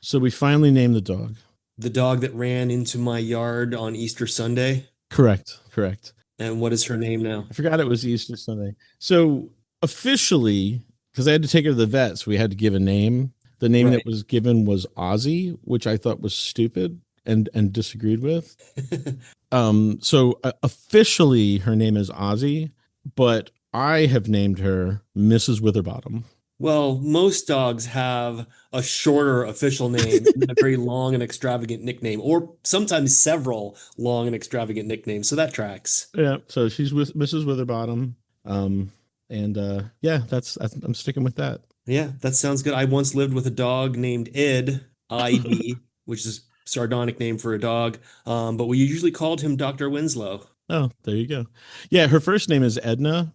So we finally named the dog. The dog that ran into my yard on Easter Sunday. Correct. Correct. And what is her name now? I forgot it was Easter Sunday. So officially, because I had to take her to the vet, so we had to give a name. The name that Right. was given was Ozzy, which I thought was stupid and disagreed with. So officially, her name is Ozzy, but I have named her Mrs. Witherbottom. Well, most dogs have a shorter official name and a very long and extravagant nickname, or sometimes several long and extravagant nicknames. So that tracks. Yeah, so she's with Mrs. Witherbottom. Um, and yeah, that's I'm sticking with that. Yeah, that sounds good. I once lived with a dog named Ed, ID, which is a sardonic name for a dog. But we usually called him Dr. Winslow. Oh, there you go. Yeah, her first name is Edna,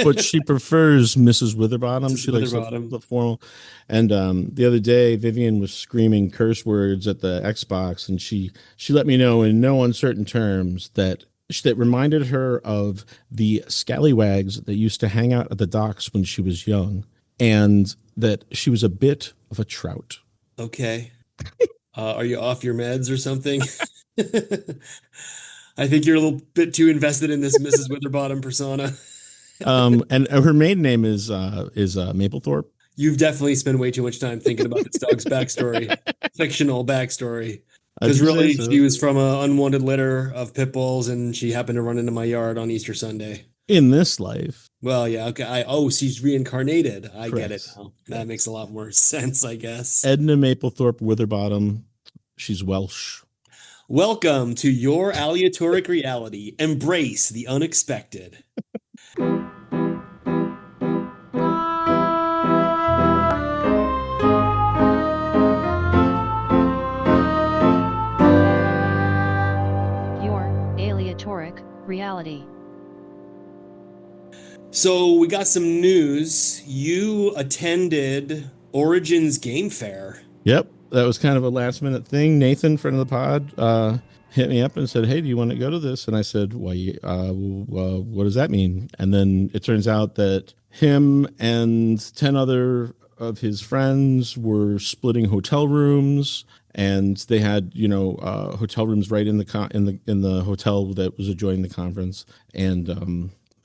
but she prefers Mrs. Witherbottom. Just She likes Witherbottom. the formal. And the other day, Vivian was screaming curse words at the Xbox, and she let me know in no uncertain terms that reminded her of the scallywags that used to hang out at the docks when she was young, and that she was a bit of a trout. Okay. Are you off your meds or something? I think you're a little bit too invested in this Mrs. Witherbottom persona. And her maiden name is Maplethorpe. You've definitely spent way too much time thinking about this dog's backstory, fictional backstory. If Because you say really, she so. was from an unwanted litter of pit bulls, and she happened to run into my yard on Easter Sunday. In this life, Well, yeah, okay. Oh, she's reincarnated. I get it correct. now. That Correct. makes a lot more sense, I guess. Edna Maplethorpe Witherbottom. She's Welsh. Welcome to your aleatoric reality. Embrace the unexpected. Your aleatoric reality. So we got some news. You attended Origins Game Fair. Yep, that was kind of a last minute thing. Nathan, friend of the pod, hit me up and said, "Hey, do you want to go to this?" And I said, "Why? What does that mean?" And then it turns out that him and 10 other of his friends were splitting hotel rooms, and they had hotel rooms right in the hotel that was adjoining the conference, and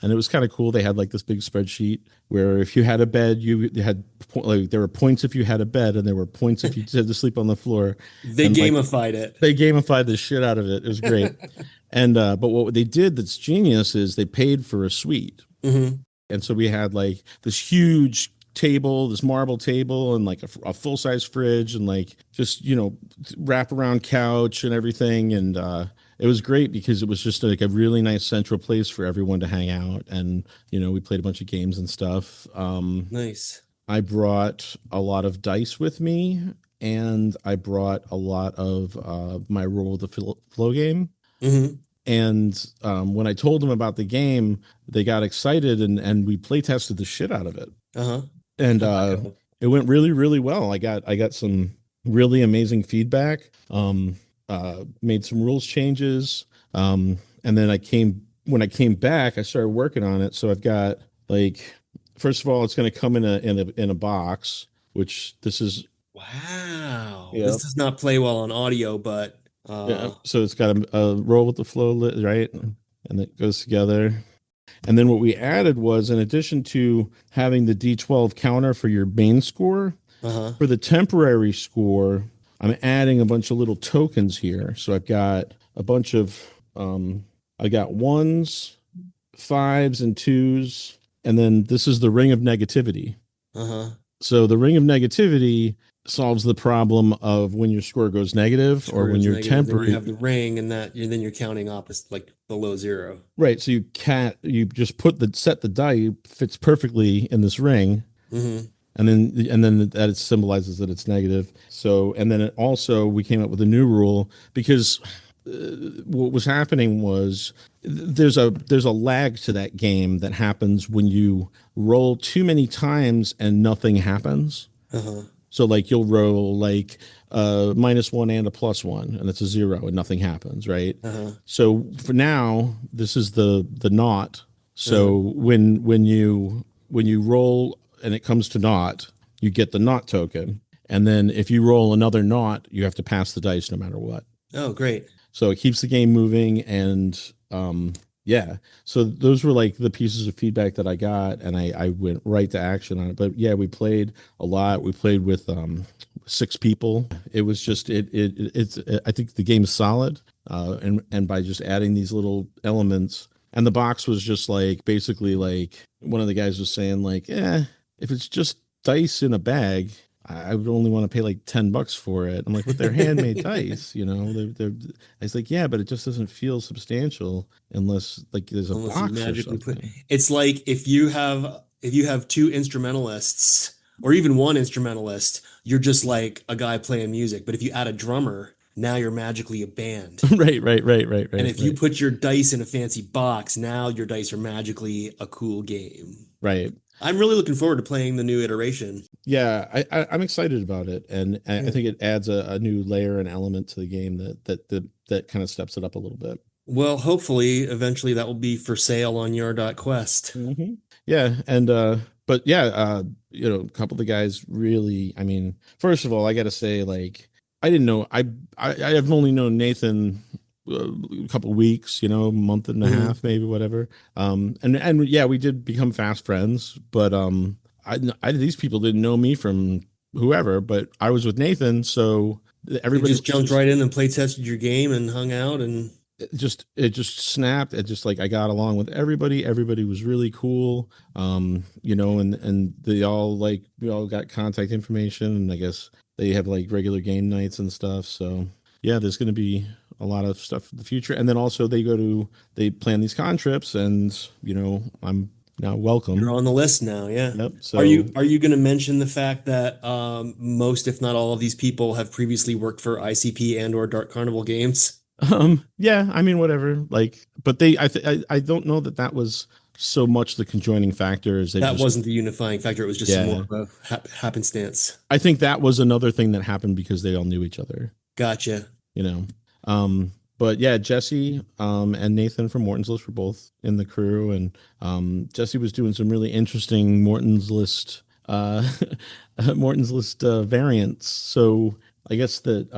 it was kind of cool. They had like this big spreadsheet where if you had a bed, you had like there were points if you had a bed, and there were points if you had to sleep on the floor. They And like gamified it. they gamified the shit out of it. It was great. And but what they did that's genius is they paid for a suite, Hmm. and so we had like this huge table, this marble table, and like a full size fridge, and like just wrap around couch and everything, and it was great because it was just like a really nice central place for everyone to hang out, and we played a bunch of games and stuff. Nice. I brought a lot of dice with me, and I brought a lot of my Roll with the Flow game. Hmm. And when I told them about the game, they got excited, and we play tested the shit out of it. Uh-huh. And it went really, really well. I got some really amazing feedback. Made some rules changes. And then when I came back, I started working on it. So I've got like, first of all, it's going to come in a box, which this is, Wow. yeah. This does not play well on audio, but Yeah. So it's got a roll with the flow, right? And it goes together. And then what we added was, in addition to having the D12 counter for your main score, uh-huh. for the temporary score, I'm adding a bunch of little tokens here. So I've got a bunch of, I got ones, fives, and twos. And then this is the ring of negativity. Uh-huh. So the ring of negativity solves the problem of when your score goes negative or Score when is you're negative, then you temporary. have the ring, and then you're counting opposite, like below zero. Right. So you just set the die fits perfectly in this ring. Hmm. And then that it symbolizes that it's negative. So, and then it also, we came up with a new rule because what was happening was there's a lag to that game that happens when you roll too many times and nothing happens. Uh-huh. So like you'll roll like -1 and a +1, and it's a 0, and nothing happens, right? Uh-huh. So for now, this is the naught. Uh-huh. So when you roll and it comes to naught, you get the naught token. And then if you roll another naught, you have to pass the dice no matter what. Oh, great. So it keeps the game moving. And yeah, so those were like the pieces of feedback that I got, and I went right to action on it. But yeah, we played a lot. We played with 6 people. It was just it's I think the game's solid, and by just adding these little elements, and the box was just like basically like one of the guys was saying like, yeah, if it's just dice in a bag, I would only want to pay like $10 for it. I'm like, but they're handmade dice, you know. They're I was like, yeah, but it just doesn't feel substantial unless like there's a Unless you box or magically put something. it's like if you have 2 instrumentalists or even one instrumentalist, you're just like a guy playing music. But if you add a drummer, now you're magically a band. Right, right, right, right, And right, if you right, put your dice in a fancy box, now your dice are magically a cool game. right. I'm really looking forward to playing the new iteration. Yeah, I'm excited about it, and I Yeah. think it adds a new layer and element to the game that kind of steps it up a little bit. Well, hopefully, eventually that will be for sale on your.quest. Yeah, and but yeah, you know, a couple of the guys really. I mean, first of all, I got to say, like, I didn't know. I have only known Nathan a couple of weeks, you know, a month and a Mhm. half, maybe whatever. And yeah, we did become fast friends, but these people didn't know me from whoever, but I was with Nathan, so They everybody just was jumped just right in and play tested your game and hung out and it just snapped. It just like I got along with everybody. Everybody was really cool. You know, and they all like we all got contact information, and I guess they have like regular game nights and stuff. So yeah, there's going to be a lot of stuff in the future. And then also they plan these con trips, and you know I'm now you're welcome. on the list now. Yeah. Yep. Are So you going to mention the fact that most, if not all, of these people have previously worked for ICP and or Dark Carnival Games? yeah, I mean whatever. Like, but I don't know that that was so much the conjoining factor as they That just wasn't the unifying factor. It was just more yeah. of a happenstance. I think that was another thing that happened because they all knew each other, Gotcha. you know. But yeah, Jesse and Nathan from Morton's List were both in the crew, and Jesse was doing some really interesting Morton's List Morton's List variants. So I guess that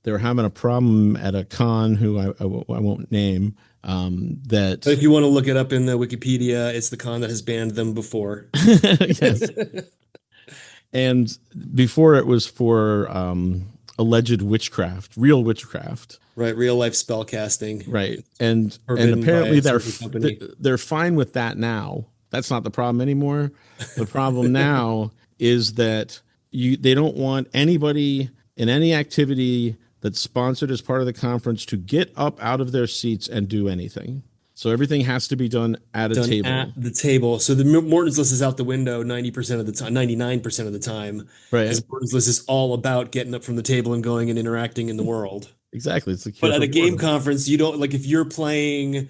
they were having a problem at a con who I won't name. But That if you want to look it up in the Wikipedia, it's the con that has banned them before. yes, and before it was for alleged witchcraft, real witchcraft. Right, real life spell casting Right. And forbidden by apparently a certain company. they're fine with that now. That's not the problem anymore. The problem now is that they don't want anybody in any activity that's sponsored as part of the conference to get up out of their seats and do anything. So everything has to be done at a Done at table. the table. So the Morton's list is out the window 90% of the time, 99% of the time, Right. because Morton's list is all about getting up from the table and going and interacting in the world. Exactly. It's the But cure at for a game boredom. conference, you don't like if you're playing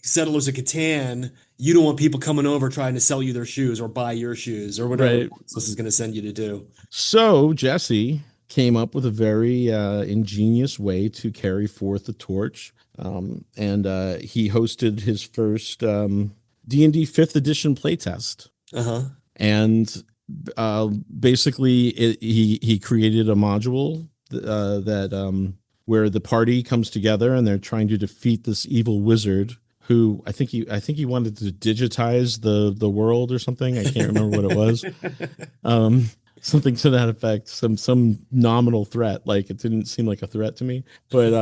Settlers of Catan, you don't want people coming over trying to sell you their shoes or buy your shoes or whatever Right. this is going to send you to do. So Jesse came up with a very ingenious way to carry forth the torch, and he hosted his first D&D Fifth Edition playtest, Uh-huh. and basically he created a module that where the party comes together and they're trying to defeat this evil wizard who I think he wanted to digitize the world or something. I can't remember what it was. Something to that effect, some nominal threat. Like it didn't seem like a threat to me, but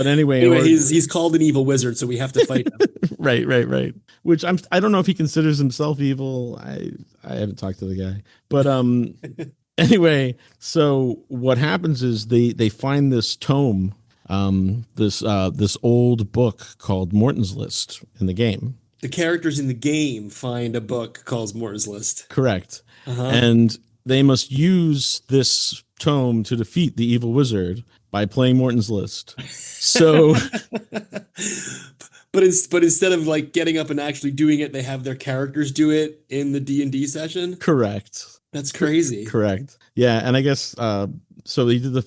anyway, in Anyway, order he's called an evil wizard, so we have to fight him. right. Which I don't know if he considers himself evil. I haven't talked to the guy, but anyway, so what happens is they find this tome, this old book called Morton's List in the game. The characters in the game find a book called Morton's List. Correct. Uh-huh. And they must use this tome to defeat the evil wizard by playing Morton's List. So but instead of like getting up and actually doing it, they have their characters do it in the D&D session. correct. That's crazy. Correct. Yeah, and I guess so he did the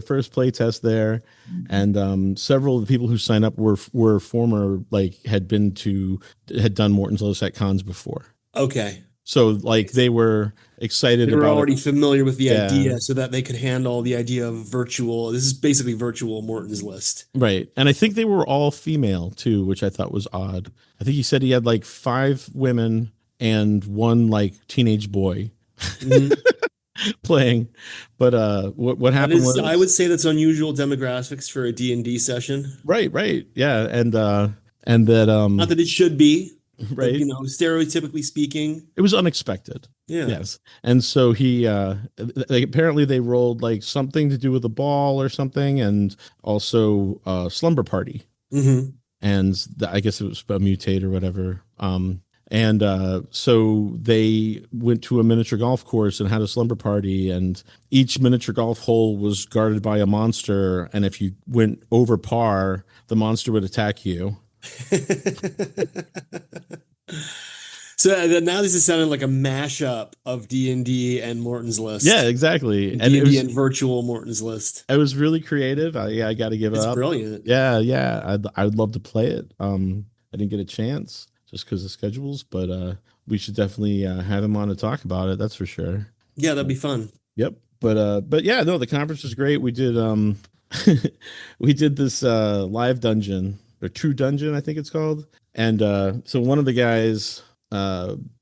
first play test there, and several of the people who signed up were former like had done Morton's List at cons before. Okay. So like they were excited They were about it. already familiar with the Yeah. idea so that they could handle the idea of virtual. This is basically virtual Morton's List. Right. And I think they were all female too, which I thought was odd. I think he said he had like 5 women and 1 like teenage boy Mhm. playing. But what That happened is, I would was say that's unusual demographics for a D&D session. right. Yeah. And that Not that it should be, but right. stereotypically speaking, It was unexpected. yeah. Yes. And so he apparently they rolled like something to do with a ball or something, and also slumber party. Hmm. And I guess it was a mutate or whatever. And so they went to a miniature golf course and had a slumber party, and each miniature golf hole was guarded by a monster, and if you went over par, the monster would attack you. So now this is sounding like a mashup of D&D and Morton's List. Yeah, exactly. And And D&D and virtual Morton's List. it was really creative. I got to give it It's up. brilliant. Yeah. I'd love to play it. I didn't get a chance just because of schedules, but we should definitely have him on to talk about it. That's for sure. Yeah, that'd be fun. Yep. But yeah, no, the conference was great. We did we did this live dungeon or true dungeon, I think it's called. And so one of the guys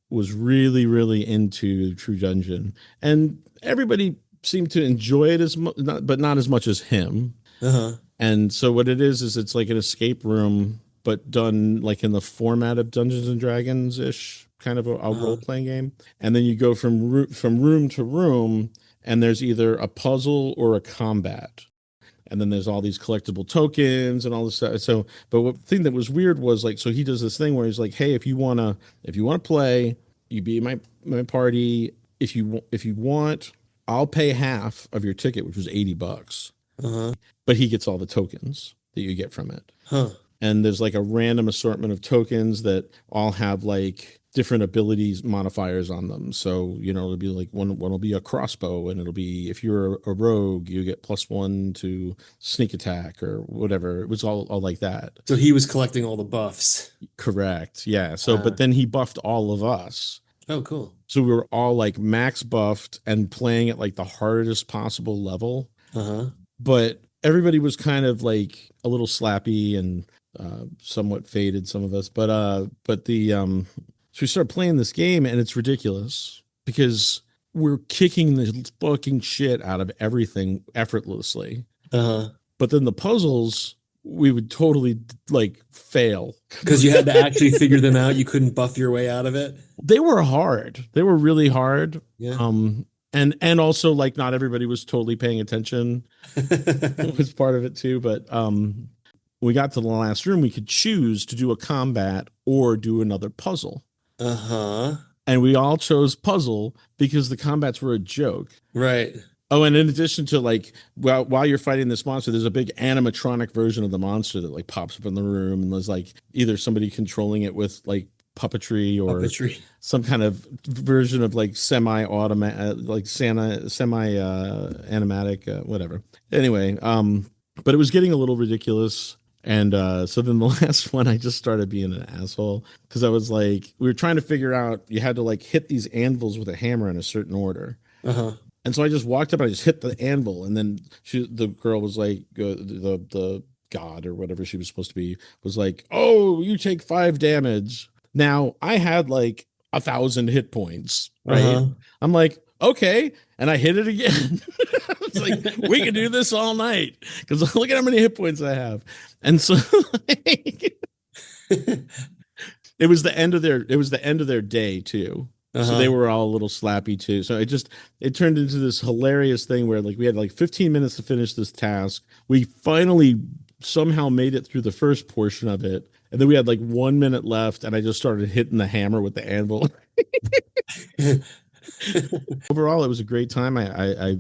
was really into true dungeon, and everybody seemed to enjoy it but not as much as him. Uh-huh. And so what it is it's like an escape room, but done like in the format of Dungeons and Dragons ish, kind of a role playing game. And then you go from room to room, and there's either a puzzle or a combat. And then there's all these collectible tokens and all this stuff. So, but what thing that was weird was like, so he does this thing where he's like, hey, if you wanna play, you be my party. If you want, I'll pay half of your ticket, which was $80. Uh-huh. But he gets all the tokens that you get from it. Huh. And there's like a random assortment of tokens that all have like different abilities modifiers on them. So, it'll be like one will be a crossbow, and it'll be if you're a rogue, you get +1 to sneak attack or whatever. It was all like that. So he was collecting all the buffs. Correct. Yeah. So, but then he buffed all of us. Oh, cool. So we were all like max buffed and playing at like the hardest possible level. Uh-huh. But everybody was kind of like a little slappy and somewhat faded, some of us. But so we started playing this game, and it's ridiculous because we're kicking the fucking shit out of everything effortlessly. Uh-huh. But then the puzzles, we would totally like fail because you had to actually figure them out. You couldn't buff your way out of it. They were hard. They were really hard. Yeah. And also like not everybody was totally paying attention. Was part of it too. But we got to the last room, we could choose to do a combat or do another puzzle. Uh-huh. And we all chose puzzle because the combats were a joke. Right. Oh, and in addition to like, while you're fighting this monster, there's a big animatronic version of the monster that like pops up in the room, and there's like either somebody controlling it with like puppetry or some kind of version of like semi-automatic, like animatic, whatever. Anyway, but it was getting a little ridiculous. And so then the last one, I just started being an asshole because I was like, we were trying to figure out, you had to like hit these anvils with a hammer in a certain order. Uh-huh. And so I just walked up and I just hit the anvil, and then the girl was like, the god or whatever she was supposed to be was like, oh, you take 5 damage. Now I had like 1,000 hit points, right? Uh-huh. I'm like, okay. And I hit it again. It's like, we can do this all night because look at how many hit points I have. And so like, it was the end of their day too. Uh-huh. So they were all a little slappy too. So it turned into this hilarious thing where like we had like 15 minutes to finish this task. We finally somehow made it through the first portion of it. And then we had like 1 minute left, and I just started hitting the hammer with the anvil. Overall, it was a great time. I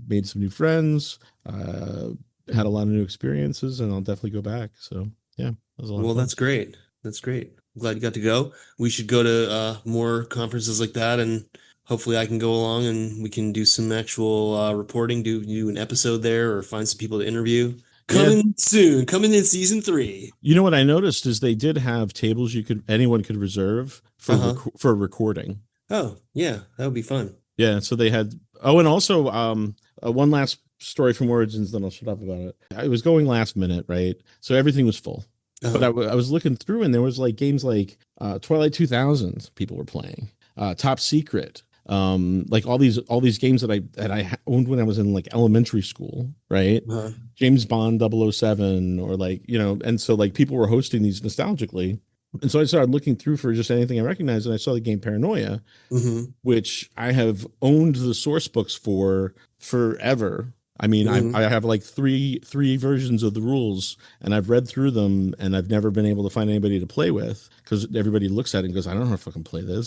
made some new friends, had a lot of new experiences, and I'll definitely go back. So yeah, that was a lot of fun. That's great. That's great. I'm glad you got to go. We should go to more conferences like that, and hopefully I can go along and we can do some actual reporting, do an episode there, or find some people to interview. Coming soon, coming in season 3. You know what I noticed is they did have tables anyone could reserve for recording. Oh, yeah, that would be fun. Yeah, so they had. Oh, and also one last story from Origins, then I'll shut up about it. I was going last minute, right? So everything was full. But Uh-huh. I was looking through, and there was like games like Twilight 2000 people were playing, Top Secret, like all these games that I owned when I was in like elementary school, right? Uh-huh. James Bond 007, or like, and so like people were hosting these nostalgically. And so I started looking through for just anything I recognized, and I saw the game Paranoia, Mm-hmm. which I have owned the source books for forever. I mean, Mm-hmm. I have like three versions of the rules, and I've read through them, and I've never been able to find anybody to play with because everybody looks at it and goes, "I don't know if I can play this."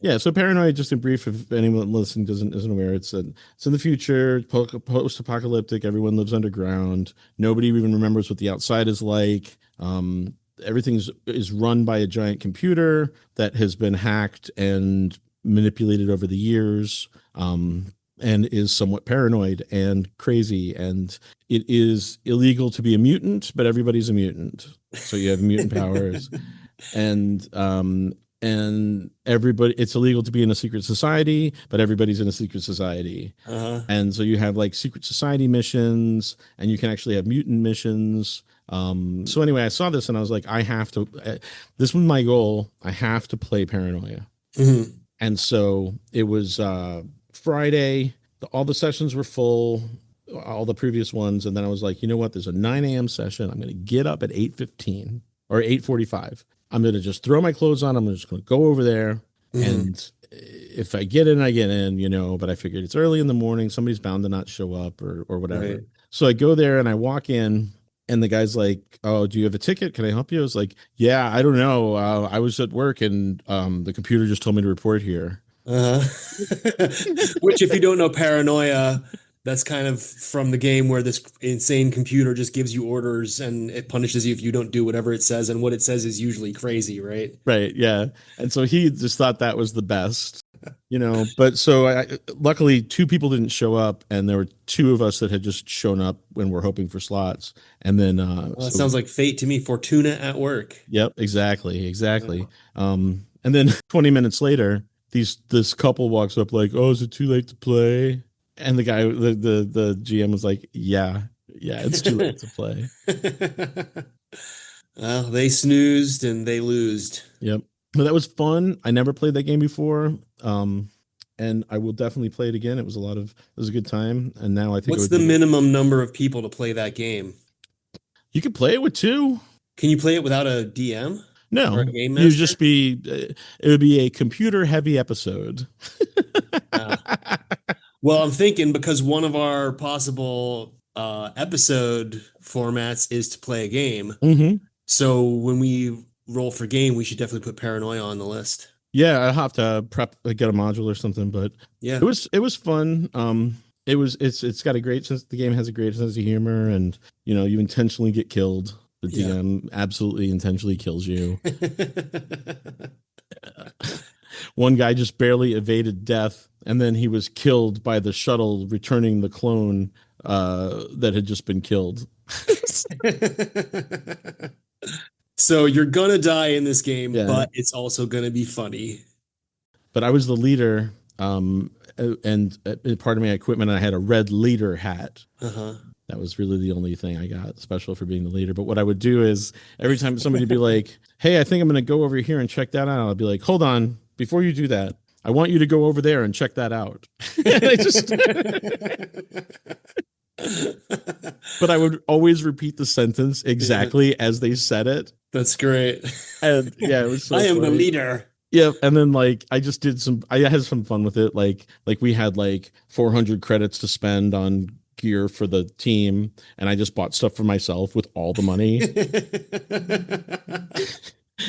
Yeah, so Paranoid, just in brief, if anyone listening isn't aware, it's in the future, post apocalyptic. Everyone lives underground. Nobody even remembers what the outside is like. Everything is run by a giant computer that has been hacked and manipulated over the years, and is somewhat paranoid and crazy. And it is illegal to be a mutant, but everybody's a mutant, so you have mutant powers. And everybody, it's illegal to be in a secret society, but everybody's in a secret society. Uh-huh. And so you have like secret society missions, and you can actually have mutant missions. So anyway, I saw this and I was like, I have to, this was my goal. I have to play Paranoia. Mm-hmm. And so it was Friday. All the sessions were full, all the previous ones. And then I was like, you know what? There's a 9 a.m. session. I'm going to get up at 8:15 or 8:45. I'm going to just throw my clothes on. I'm just going to go over there. Mm-hmm. And if I get in, I get in, but I figured it's early in the morning. Somebody's bound to not show up or whatever. Right. So I go there and I walk in, and the guy's like, "Oh, do you have a ticket? Can I help you?" I was like, "Yeah, I don't know. I was at work, and the computer just told me to report here." Uh-huh. Which, if you don't know Paranoia, that's kind of from the game where this insane computer just gives you orders and it punishes you if you don't do whatever it says, and what it says is usually crazy, right? Right. Yeah. And so he just thought that was the best. But so luckily 2 people didn't show up, and there were 2 of us that had just shown up when we're hoping for slots. And then, Well, that sounds like fate to me. Fortuna at work. yep, exactly. And then 20 minutes later, this couple walks up like, "Oh, is it too late to play?" And the guy, the GM was like, "Yeah, it's too late to play." Well, they snoozed and they loosed. Yep. But that was fun. I never played that game before. And I will definitely play it again. It was a good time. And now I think What's the minimum number of people to play that game? You could play it with 2. Can you play it without a DM No, or a game you'd master? just be, it would be a computer heavy episode. Well, I'm thinking because one of our possible episode formats is to play a game. Mm-hmm. So when we roll for game, we should definitely put Paranoia on the list. Yeah, I'll have to get a module or something, but Yeah, it was fun. It's got a great sense. The game has a great sense of humor, and you intentionally get killed. The DM absolutely intentionally kills you. One guy just barely evaded death, and then he was killed by the shuttle returning the clone that had just been killed. So you're gonna die in this game, Yeah. but it's also gonna be funny. But I was the leader, and part of my equipment, I had a red leader hat. Uh-huh. That was really the only thing I got special for being the leader. But what I would do is every time somebody would be like, "Hey, I think I'm going to go over here and check that out," I'd be like, "Hold on, before you do that, I want you to go over there and check that out." But I would always repeat the sentence exactly as they said it. That's great. And yeah, it was so I am the funny. leader. Yeah, and then like I had some fun with it. Like we had like 400 credits to spend on gear for the team, and I just bought stuff for myself with all the money.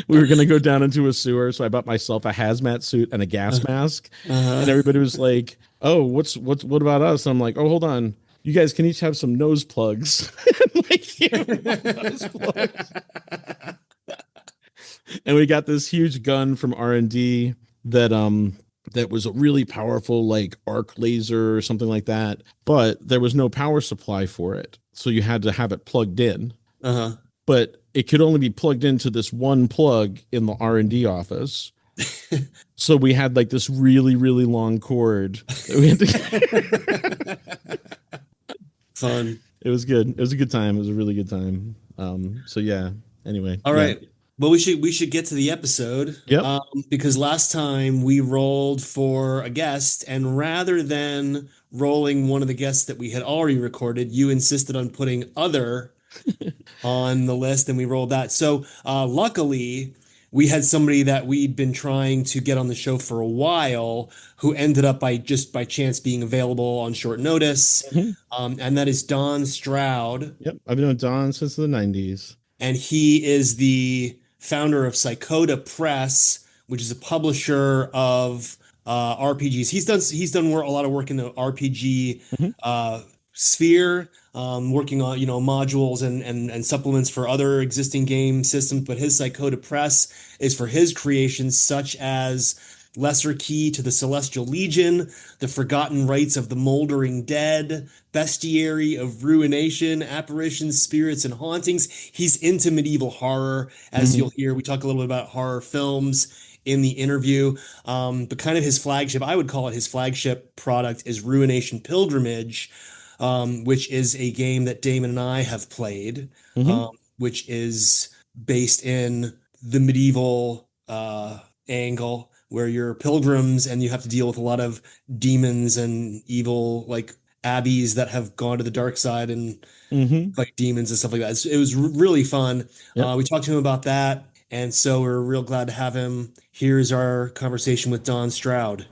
We were gonna go down into a sewer, so I bought myself a hazmat suit and a gas mask. And everybody was like, "Oh, what about us?" And I'm like, "Oh, hold on. You guys can each have some nose plugs." Nose plugs. And we got this huge gun from R&D that was a really powerful like arc laser or something like that, but there was no power supply for it, so you had to have it plugged in. But it could only be plugged into this one plug in the R&D office. So we had like this really, really long cord that we had to. Fun. It was good. It was a good time. It was a really good time. So yeah. Anyway. All Yeah. right. Well, we should get to the episode. Yep. Because last time we rolled for a guest, and rather than rolling one of the guests that we had already recorded, you insisted on putting other on the list, and we rolled that. So luckily, we had somebody that we'd been trying to get on the show for a while, who ended up by chance being available on short notice, Mhm. and that is Donn Stroud. Yep. I've been with Donn since the 90s. And he is the founder of Psychoda Press, which is a publisher of RPGs. He's done a lot of work in the RPG Mhm. sphere, working on modules and supplements for other existing game systems. But his Psychoda Press is for his creations, such as Lesser Key to the Celestial Legion, The Forgotten Rites of the Moldering Dead, Bestiary of Ruination, Apparitions, Spirits, and Hauntings. He's into medieval horror, as you'll hear. We talk a little bit about horror films in the interview. But kind of his flagship, I would call it his flagship product, is Ruination Pilgrimage, which is a game that Damon and I have played, which is based in the medieval angle, where you're pilgrims and you have to deal with a lot of demons and evil, like abbeys that have gone to the dark side and fight demons and stuff like that. It was really fun. Yep. We talked to him about that, and so we're real glad to have him. Here's our conversation with Donn Stroud.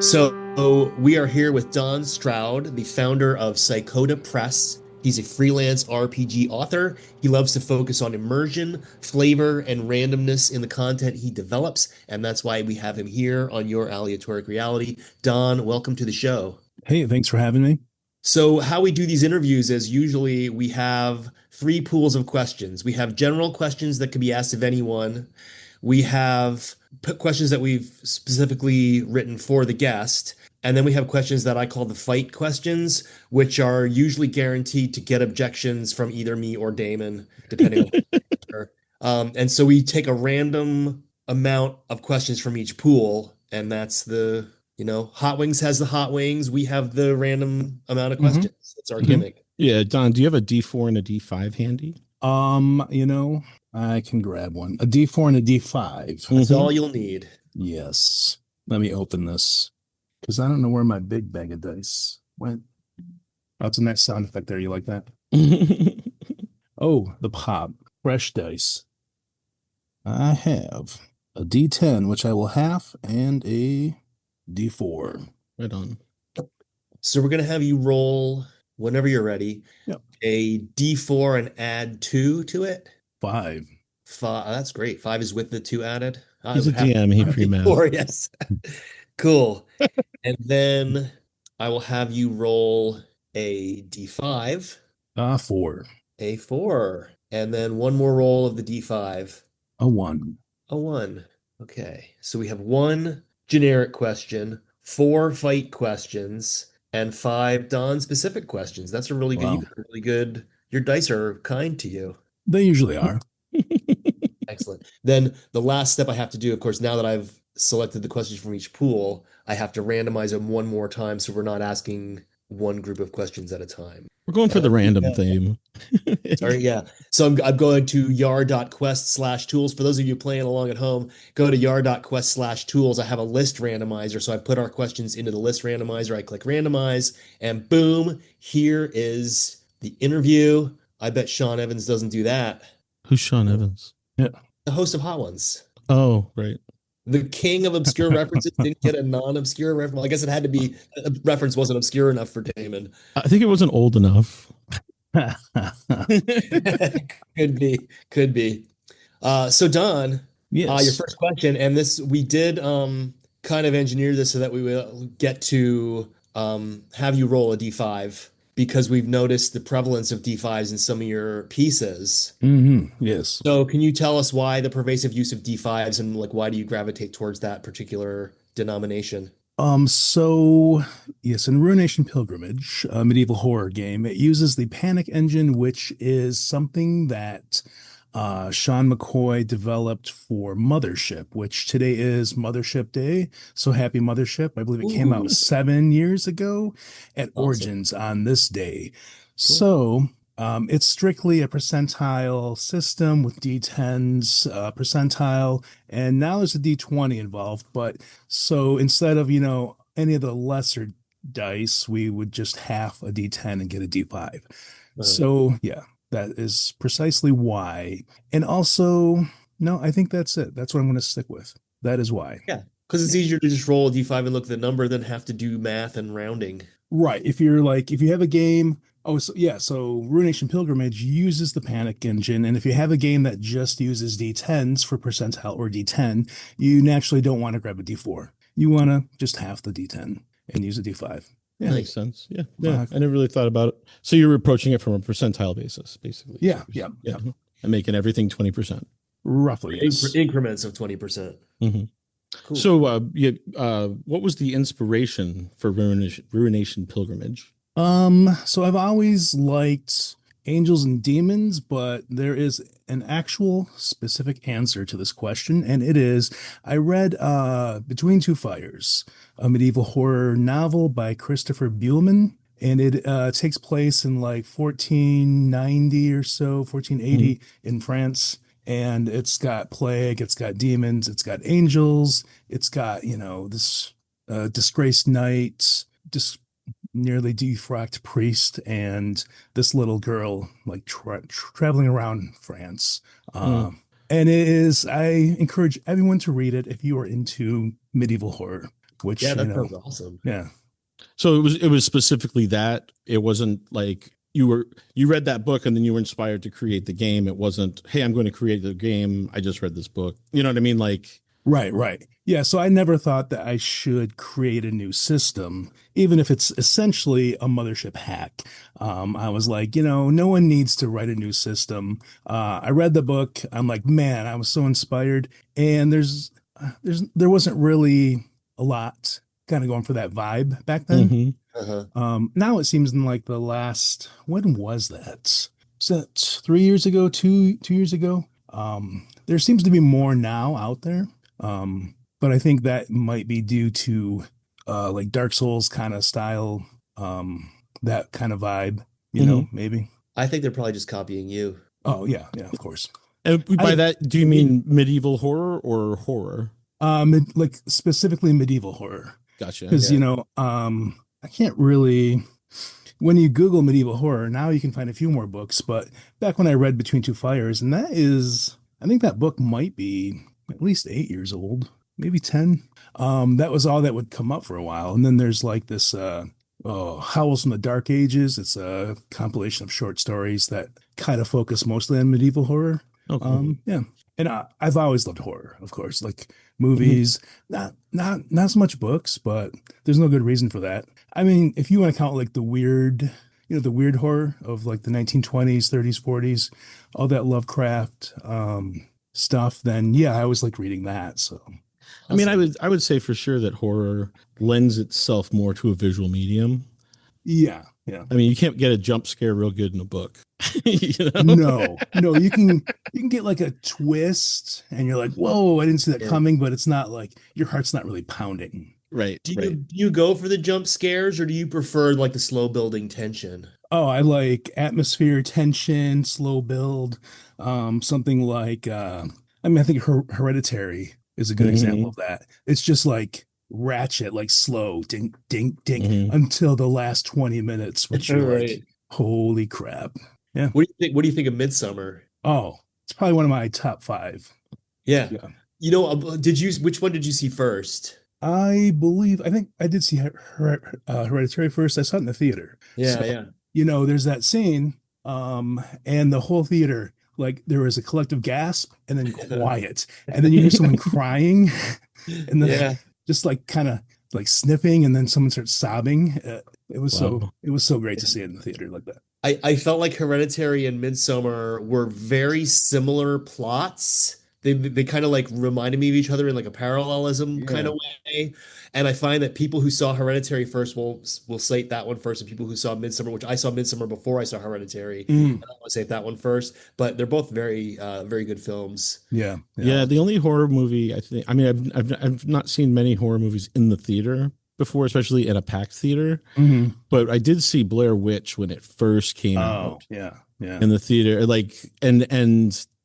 So we are here with Donn Stroud, the founder of Psychoda Press. He's a freelance RPG author. He loves to focus on immersion, flavor, and randomness in the content he develops, and that's why we have him here on Your Aleatoric Reality. Donn, welcome to the show. Hey, thanks for having me. So how we do these interviews is usually we have 3 pools of questions. We have general questions that can be asked of anyone. We have questions that we've specifically written for the guest. And then we have questions that I call the fight questions, which are usually guaranteed to get objections from either me or Damon, depending on. And so we take a random amount of questions from each pool, and that's the, Hot Wings has the hot wings. We have the random amount of questions. That's our gimmick. Yeah, Donn, do you have a D4 and a D5 handy? I can grab one. A D4 and a D5. That's all you'll need. Yes. Let me open this, because I don't know where my big bag of dice went. Oh, it's a nice sound effect there. You like that? Oh, the pop. Fresh dice. I have a D10, which I will half, and a D4. Right on. So we're going to have you roll, whenever you're ready, Yep. a D4 and add 2 to it. 5. 5. That's great. 5 is with the 2 added. He's a DM. He pre-math. 4, yes. Cool. And then I will have you roll a D5. 4. A 4. And then one more roll of the D5. A 1. A 1. Okay. So we have 1 generic question, 4 fight questions, and 5 Donn-specific questions. That's a really good. Wow. You got a really good. Your dice are kind to you. They usually are. Excellent. Then the last step I have to do, of course, now that I've selected the questions from each pool, I have to randomize them one more time, so we're not asking one group of questions at a time. We're going for the random theme. Sorry, yeah. So I'm going to yar.quest/tools. For those of you playing along at home, go to yar.quest/tools. I have a list randomizer, so I put our questions into the list randomizer. I click randomize, and boom, here is the interview. I bet Sean Evans doesn't do that. Who's Sean Evans? Yeah. The host of Hot Ones. Oh, right. The king of obscure references didn't get a non-obscure reference. Well, I guess it had to be, a reference wasn't obscure enough for Damon. I think it wasn't old enough. Could be. So Donn, Yes. your first question, and this, we did kind of engineer this so that we will get to have you roll a D5, because we've noticed the prevalence of D5s in some of your pieces. Yes. So can you tell us why the pervasive use of D5s, and like why do you gravitate towards that particular denomination? So yes, in Ruination Pilgrimage, a medieval horror game, it uses the panic engine, which is something that Sean McCoy developed for Mothership, which today is Mothership Day. So happy Mothership. I believe it came out Ooh, 7 years ago at awesome. Origins on this day. Cool. So it's strictly a percentile system with D10s, percentile, and now there's a D20 involved. But so instead of, any of the lesser dice, we would just half a D10 and get a D5. Uh, So yeah, that is precisely why. And also, no, I think that's it. That's what I'm going to stick with. That is why. yeah, because it's easier to just roll a d5 and look at the number than have to do math and rounding. Right. If you have a game, oh, so yeah, so Ruination Pilgrimage uses the panic engine. And if you have a game that just uses D10s for percentile or D10, you naturally don't want to grab a D4. You want to just half the D10 and use a D5. Yeah. Nice. Makes sense. Yeah. Yeah. I never really thought about it. So you're approaching it from a percentile basis, basically. Yeah. Yeah. Yeah. And making everything 20%. Roughly, yes. Increments of 20%. Mm-hmm. Cool. So, what was the inspiration for Ruination Pilgrimage? So I've always liked angels and demons, but there is an actual specific answer to this question, and it is I read Between Two Fires, a medieval horror novel by Christopher Buhlman, and it takes place in like 1490 or so, 1480 in France. And it's got plague, it's got demons, it's got angels, it's got, this disgraced knight, nearly defrocked priest, and this little girl like traveling around France. And I encourage everyone to read it if you are into medieval horror, which, Yeah, that sounds awesome. yeah. So it was specifically that. It wasn't like you read that book and then you were inspired to create the game. It wasn't, hey, I'm going to create the game. I just read this book. You know what I mean? Like, Right. Yeah, so I never thought that I should create a new system, even if it's essentially a mothership hack. I was like, no one needs to write a new system. I read the book. I'm like, man, I was so inspired. And there wasn't really a lot kind of going for that vibe back then. Now it seems in like the last, when was that? Was that 3 years ago, 2 years ago? There seems to be more now out there. But I think that might be due to like Dark Souls kind of style, that kind of vibe, maybe. I think they're probably just copying you. Oh yeah, of course. And by that, do you mean medieval horror or horror? Like specifically medieval horror. Gotcha. Because I can't really. When you Google medieval horror, now you can find a few more books. But back when I read Between Two Fires, and I think that book might be at least 8 years old, maybe 10. That was all that would come up for a while. And then there's like this Howls from the Dark Ages. It's a compilation of short stories that kind of focus mostly on medieval horror. Okay. Yeah. And I've always loved horror, of course, like movies, not so much books, but there's no good reason for that. I mean, if you want to count like the weird horror of like the 1920s, 30s, 40s, all that Lovecraft stuff, then yeah, I always like reading that. So, I mean, I would say for sure that horror lends itself more to a visual medium. Yeah. I mean, you can't get a jump scare real good in a book. No, you can get like a twist, and you're like, whoa, I didn't see that coming, but it's not like your heart's not really pounding. Right. Do you go for the jump scares, or do you prefer like the slow building tension? Oh, I like atmosphere, tension, slow build. Something like I think Hereditary is a good example of that. It's just like ratchet, like slow, ding, ding, ding, until the last 20 minutes, which you're like, holy crap. Yeah. What do you think of Midsummer? Oh, it's probably one of my top 5. Yeah. Which one did you see first? I think I did see Hereditary first. I saw it in the theater. Yeah. There's that scene, and the whole theater, like there was a collective gasp and then quiet, and then you hear someone crying, and then just like kind of like sniffing, and then someone starts sobbing. It was so great to see it in the theater like that. I felt like Hereditary and Midsummer were very similar plots, they kind of like reminded me of each other in like a parallelism kind Yeah. of way. And I find that people who saw Hereditary first will cite that one first, and people who saw Midsummer, which I saw Midsummer before I saw Hereditary, Mm. I want to say that one first. But they're both very good films. Yeah. Yeah, the only horror movie I mean, I've not seen many horror movies in the theater before, especially in a packed theater. Mhm. But I did see Blair Witch when it first came Oh, out yeah. Yeah. in the theater, like, and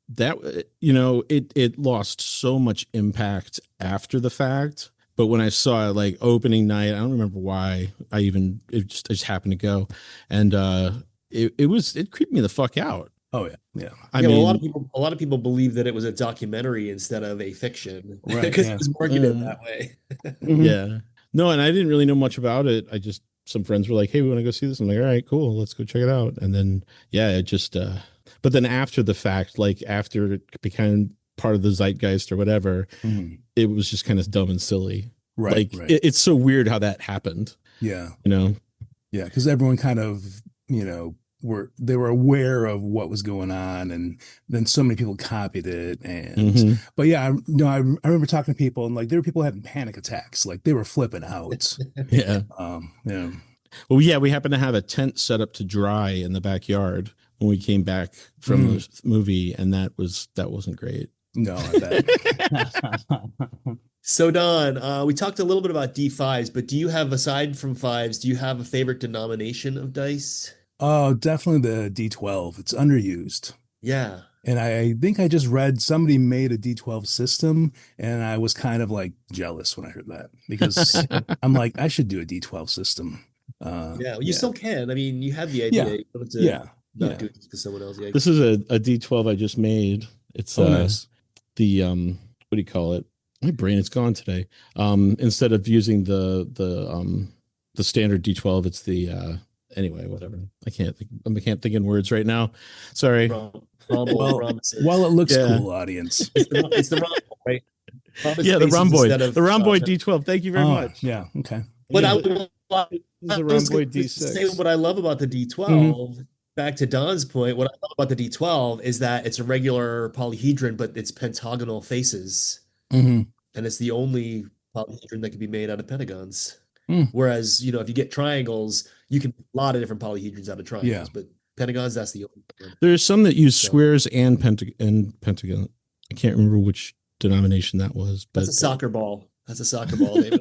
that, you know, it lost so much impact after the fact. But when I saw it like opening night, I don't remember why I just happened to go, and it creeped me the fuck out. Oh, yeah. Yeah. I Yeah, well, mean, a lot of people believe that it was a documentary instead of a fiction Right, because yeah. it was marketed that way. Mhm. yeah, no, and I didn't really know much about it. I just some friends were like, "Hey, we want to go see this." I'm like, "All right, cool, let's go check it out." And then yeah, it just but then after the fact, like after it became part of the zeitgeist or whatever, Mhm. it was just kind of dumb and silly. Right, Like right. it's so weird how that happened, Yeah. you know? Yeah, because everyone kind of, they were aware of what was going on, and then so many people copied it. And Mhm. but yeah, I remember talking to people, and like there were people having panic attacks, like they were flipping out. Yeah. Yeah. Well, yeah, we happened to have a tent set up to dry in the backyard when we came back from the movie, and that wasn't great. No, I bet. So Don, we talked a little bit about D5s, but do you have, aside from fives, do you have a favorite denomination of dice? Oh, definitely the D12. It's underused. Yeah. And I think I just read somebody made a D12 system, and I was kind of like jealous when I heard that because I'm like, I should do a D12 system. Yeah, well, you Yeah. still can. I mean, you have the Yeah. idea. You don't have to Yeah. not Yeah. do it just because someone else. Yeah. This is a D12 I just made. It's Oh, nice. the what do you call it? My brain is gone today. Instead of using the standard D12, it's the anyway, whatever. I can't think in words right now. Sorry. Well, Promises. while it looks Yeah. cool, audience. It's the rhomboid, right? Promise Yeah, the faces rhomboid. instead of, The rhomboid D12. Thank you very Oh, much. yeah. Okay. But Yeah, I this is a was rhomboid going to say D6. what I love about the D12, back to Don's point, what I love about the D12 is that it's a regular polyhedron, but it's pentagonal faces. Hmm. And it's the only polyhedron that can be made out of pentagons. Mm. Whereas, you know, if you get triangles, you can a lot of different polyhedrons out of triangles, Yeah. but pentagons, that's the only one. There's some that use So- squares and pentagon. I can't remember which denomination that was, but That's a soccer ball. That's a soccer ball, David.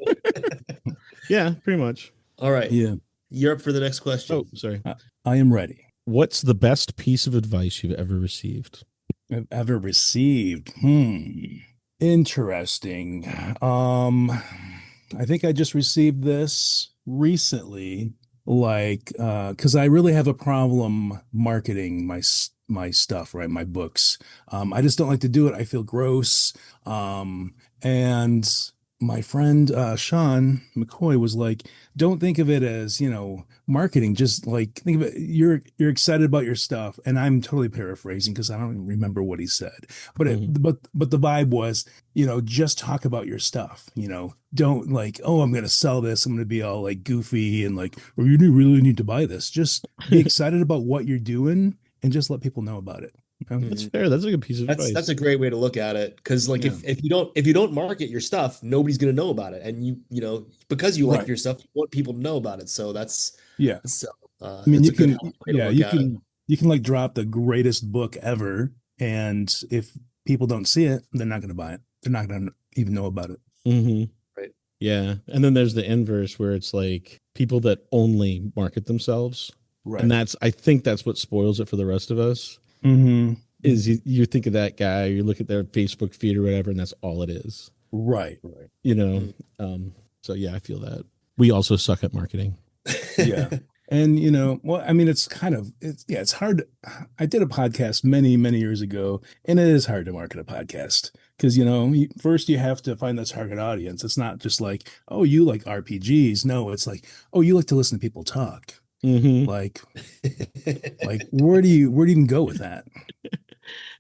yeah, pretty much. All right. Yeah. You're up for the next question. Oh, sorry. I am ready. What's the best piece of advice you've ever received? I've ever received. Interesting. I think I just received this recently, like, because I really have a problem marketing my stuff, right? My books. I just don't like to do it. I feel gross. And my friend Sean McCoy was like, "Don't think of it as, marketing. Just like think of it. You're excited about your stuff." And I'm totally paraphrasing because I don't even remember what he said. But but the vibe was, just talk about your stuff. Don't like, oh, I'm gonna sell this. I'm gonna be all like goofy and like, or you do really need to buy this. Just be excited about what you're doing and just let people know about it. That's fair. That's a good piece of advice. That's a great way to look at it. Because like if you don't market your stuff, nobody's gonna know about it. And because you like Right. your stuff, you want people to know about it. So that's Yeah. I I mean, that's you a good can, healthy way to yeah, look at it. you can like drop the greatest book ever, and if people don't see it, they're not going to buy it. They're not going to even know about it. Mm-hmm. Right. Yeah. And then there's the inverse where it's like people that only market themselves. Right. And I think that's what spoils it for the rest of us. Mm-hmm. Is you think of that guy, you look at their Facebook feed or whatever, and that's all it is. Right. So yeah, I feel that. We also suck at marketing. Yeah. And well, I mean, it's hard. I did a podcast many, many years ago, and it is hard to market a podcast because, first you have to find the target audience. It's not just like, oh, you like RPGs. No, it's like, oh, you like to listen to people talk. Mm-hmm. Like where do you even go with that?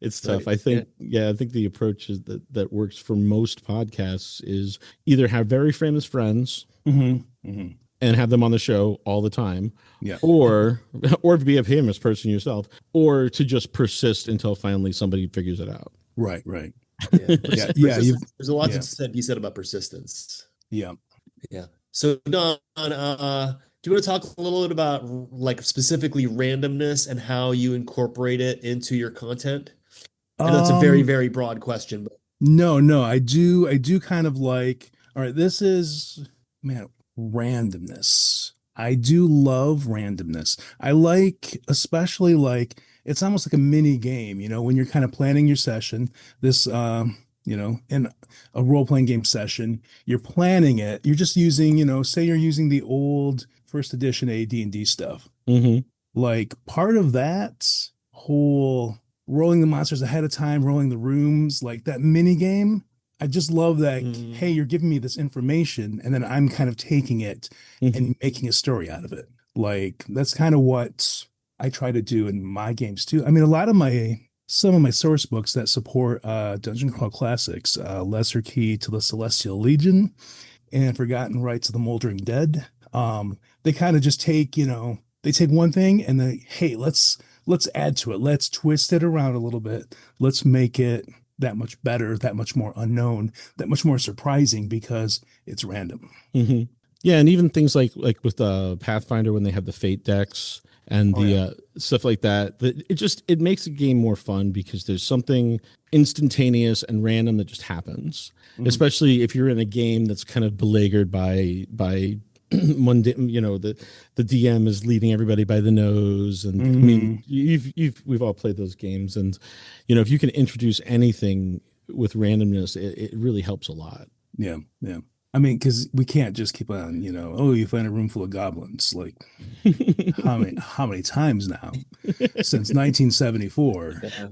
It's tough. Right. I think, I think the approach is that works for most podcasts is either have very famous friends Mm-hmm. and have them on the show all the time, Yeah. or be a famous person yourself, or to just persist until finally somebody figures it out. Right. Yeah. Yeah, you've There's a lot yeah, to be said about persistence. yeah. Yeah. So Don, do you want to talk a little bit about like specifically randomness and how you incorporate it into your content? I know it's a very, Um, very broad question, but no, I do kind of like, all right, this is, man, randomness. I do love randomness. I like, especially like, it's almost like a mini game, when you're kind of planning your session, this, in a role-playing game session, you're planning it. You're just using, say you're using the old first edition AD&D stuff. Hmm. Like part of that whole rolling the monsters ahead of time, rolling the rooms, like that mini game. I just love that. Hey, mm, you're giving me this information, and then I'm kind of taking it Hmm. and making a story out of it. Like that's kind of what I try to do in my games too. I mean, some of my source books that support Dungeon Crawl Classics, Lesser Key to the Celestial Legion, and Forgotten Rites of the Moldering Dead. They kind of just take, they take one thing and they, hey, let's add to it. Let's twist it around a little bit. Let's make it that much better, that much more unknown, that much more surprising because it's random. Hmm. Yeah, and even things like with Pathfinder when they have the fate decks and Oh the yeah. stuff like that, it makes the game more fun because there's something instantaneous and random that just happens. Mhm. Especially if you're in a game that's kind of beleaguered by mundane, the DM is leading everybody by the nose, and I mean Mhm. we've all played those games, and if you can introduce anything with randomness, it really helps a lot. Yeah, yeah. I mean, because we can't just keep on, oh, you find a room full of goblins. Like how many times now since 1974? yeah.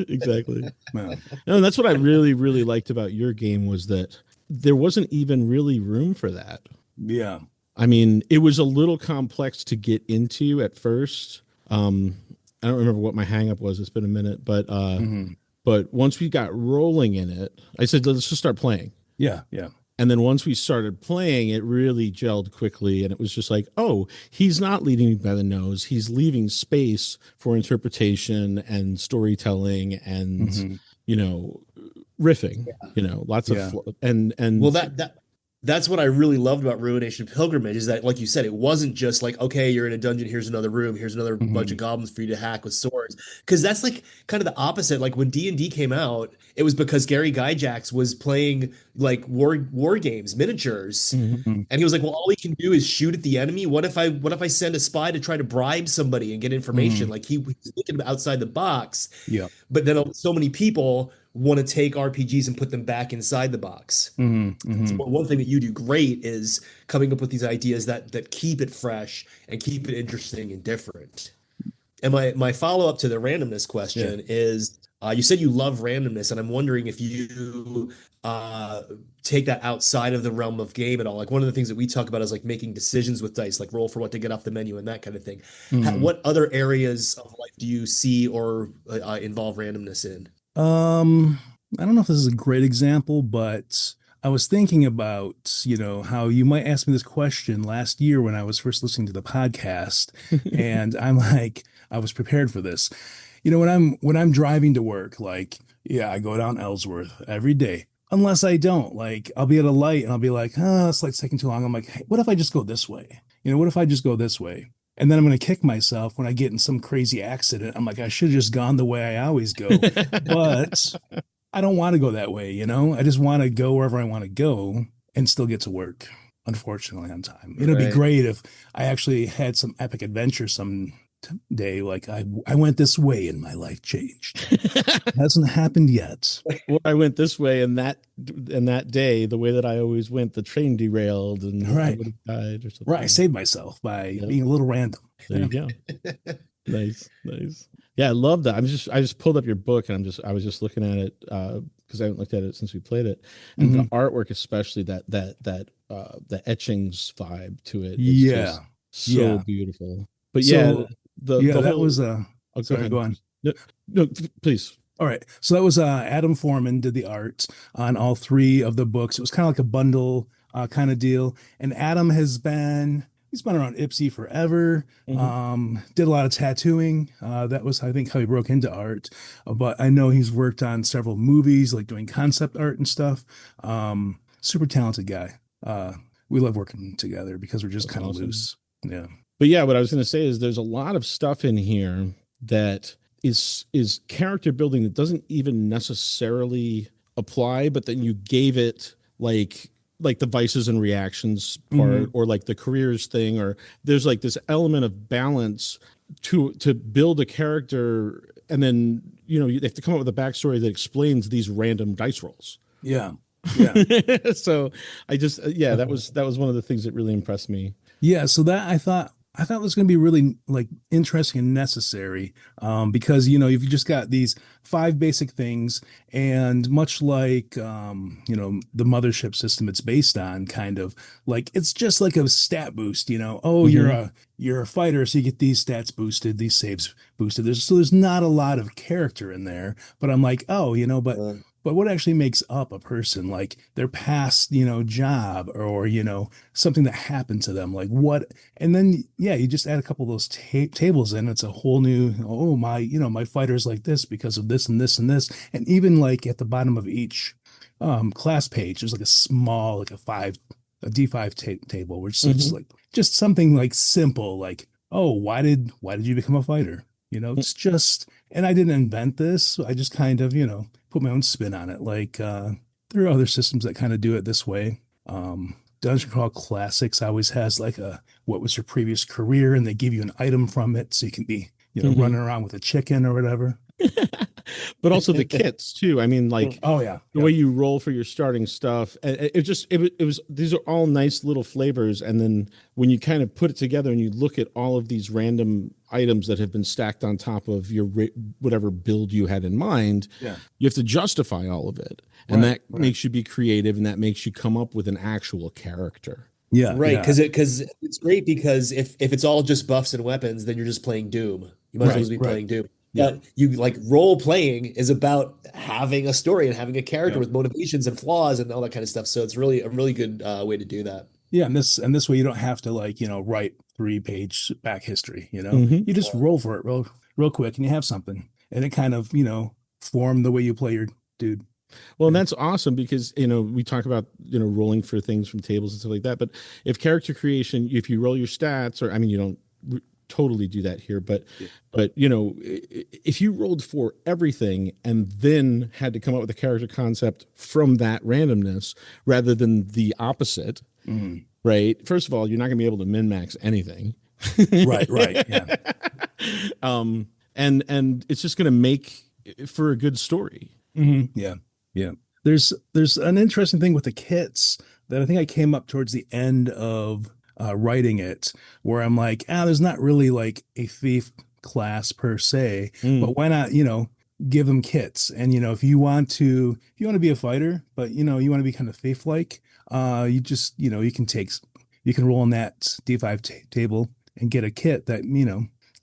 Exactly. Well, No, and that's what I really, really liked about your game was that there wasn't even really room for that. yeah. I mean, it was a little complex to get into at first. I don't remember what my hangup was. It's been a minute, Hmm. but once we got rolling in it, I said, let's just start playing. Yeah, yeah. And then once we started playing, it really gelled quickly. And it was just like, oh, he's not leading me by the nose. He's leaving space for interpretation and storytelling and, Hmm. you know, riffing, lots of, Yeah. Well, and that's what I really loved about Ruination Pilgrimage is that, like you said, it wasn't just like, okay, you're in a dungeon, here's another room, here's another bunch of Hmm. goblins for you to hack with swords. Because that's like kind of the opposite. Like when D&D came out, it was because Gary Gygax was playing like war games, miniatures. Mhm. Hmm. And he was like, well, all we can do is shoot at the enemy. What if I send a spy to try to bribe somebody and get information? Hmm. Like he was thinking outside the box. Yeah. But then so many people want to take RPGs and put them back inside the box. Hmm. So Hmm. one thing that you do great is coming up with these ideas that keep it fresh and keep it interesting and different. And my follow up to the randomness Yeah. question is, you said you love randomness, and I'm wondering if you uh, take that outside of the realm of game at all. Like one of the things that we talk about is like making decisions with dice, like roll for what to get off the menu and that kind of thing. Hmm. What other areas of life do you see or involve randomness in? Um, I don't know if this is a great example, but I was thinking about, how you might ask me this question last year when I was first listening to the podcast, and I'm like, I was prepared for this. When I'm driving to work, like, yeah, I go down Ellsworth every day. Unless I don't, like, I'll be at a light and I'll be like, oh, this light's taking too long. I'm like, hey, what if I just go this way? What if I just go this way? And then I'm going to kick myself when I get in some crazy accident. I'm like, I should have just gone the way I always go. But I don't want to go that way, I just want to go wherever I want to go and still get to work, unfortunately, on time. It'd be Right. great if I actually had some epic adventure some day, like I went this way and my life changed. Hasn't happened yet. Or I went this way, and that day, the way that I always went, the train derailed, and I Right. would have died or Right. I something. saved myself by Yep. being a little random. There Yeah. you go. Nice, nice. Yeah, I love that. I just pulled up your book, and I was just looking at it because I haven't looked at it since we played it, and the Hmm. artwork, especially the etchings vibe to it, is Yeah. just so Yeah. beautiful. But yeah, So yeah, the that whole. was Oh, go sorry, ahead. go on. No, no, please. All right. So that was Adam Foreman did the art on all three of the books. It was kind of like a bundle kind of deal. And Adam has been he's been around Ipsy forever. Mhm. Did a lot of tattooing. That was, I think, how he broke into art. But I know he's worked on several movies, like doing concept art and stuff. Super talented guy. We love working together because we're just That's kind of awesome. loose. Yeah. But yeah, what I was going to say is there's a lot of stuff in here that is character building that doesn't even necessarily apply, but then you gave it like the vices and reactions part, or like the careers thing, or there's like this element of balance to build a character, and then you have to come up with a backstory that explains these random dice rolls. Yeah. Yeah. So yeah, that was one of the things that really impressed me. Yeah, so that I thought was going to be really like interesting and necessary, because you've just got these five basic things, and much like the mothership system it's based on, kind of like it's just like a stat boost. Oh, Mhm. you're a fighter, so you get these stats boosted, these saves boosted. There's not a lot of character in there, but I'm like, oh, but what actually makes up a person, like their past, job, or something that happened to them, like what, and then yeah, you just add a couple of those tables in. It's a whole new, oh my, my fighter's like this because of this and this and this, and even like at the bottom of each class page, there's like a small, like a D5 table, which is Mhm. like just something like simple, like, oh, why did you become a fighter? It's just, and I didn't invent this. I just kind of, put my own spin on it. Like, there are other systems that kind of do it this way. Dungeon Crawl Classics always has like what was your previous career, and they give you an item from it, so you can be, running Mhm. around with a chicken or whatever. But also the kits too. I mean, like Oh yeah, the yeah, way you roll for your starting stuff, it was these are all nice little flavors. And then when you kind of put it together and you look at all of these random items that have been stacked on top of your whatever build you had in mind, yeah. you have to justify all of it, and Right, that right. makes you be creative, and that makes you come up with an actual character. Yeah, Right, yeah. because it's great, because if it's all just buffs and weapons, then you're just playing Doom. You might as well Right, just be right. playing Doom. Yeah, But you like role playing is about having a story and having a character yeah. with motivations and flaws and all that kind of stuff. So it's really a really good way to do that. Yeah, and this way you don't have to like, write 3-page back history, Hmm. You just roll for it real quick and you have something. And it kind of, form the way you play your dude. Well, and Yeah. that's awesome because we talk about rolling for things from tables and stuff like that. But if character creation, if you roll your stats, or I mean, you don't totally do that here, but Yeah. if you rolled for everything and then had to come up with a character concept from that randomness rather than the opposite, Mhm. right? First of all, you're not going to be able to min max anything. Right, right. Yeah. And it's just going to make for a good story. Yeah. Yeah. There's an interesting thing with the kits that I think I came up towards the end of writing it, where I'm like, there's not really like a thief class per se, Mm. but why not, give them kits? And if you want to be a fighter, but you want to be kind of thief like, you just, you can roll on that D5 table and get a kit that,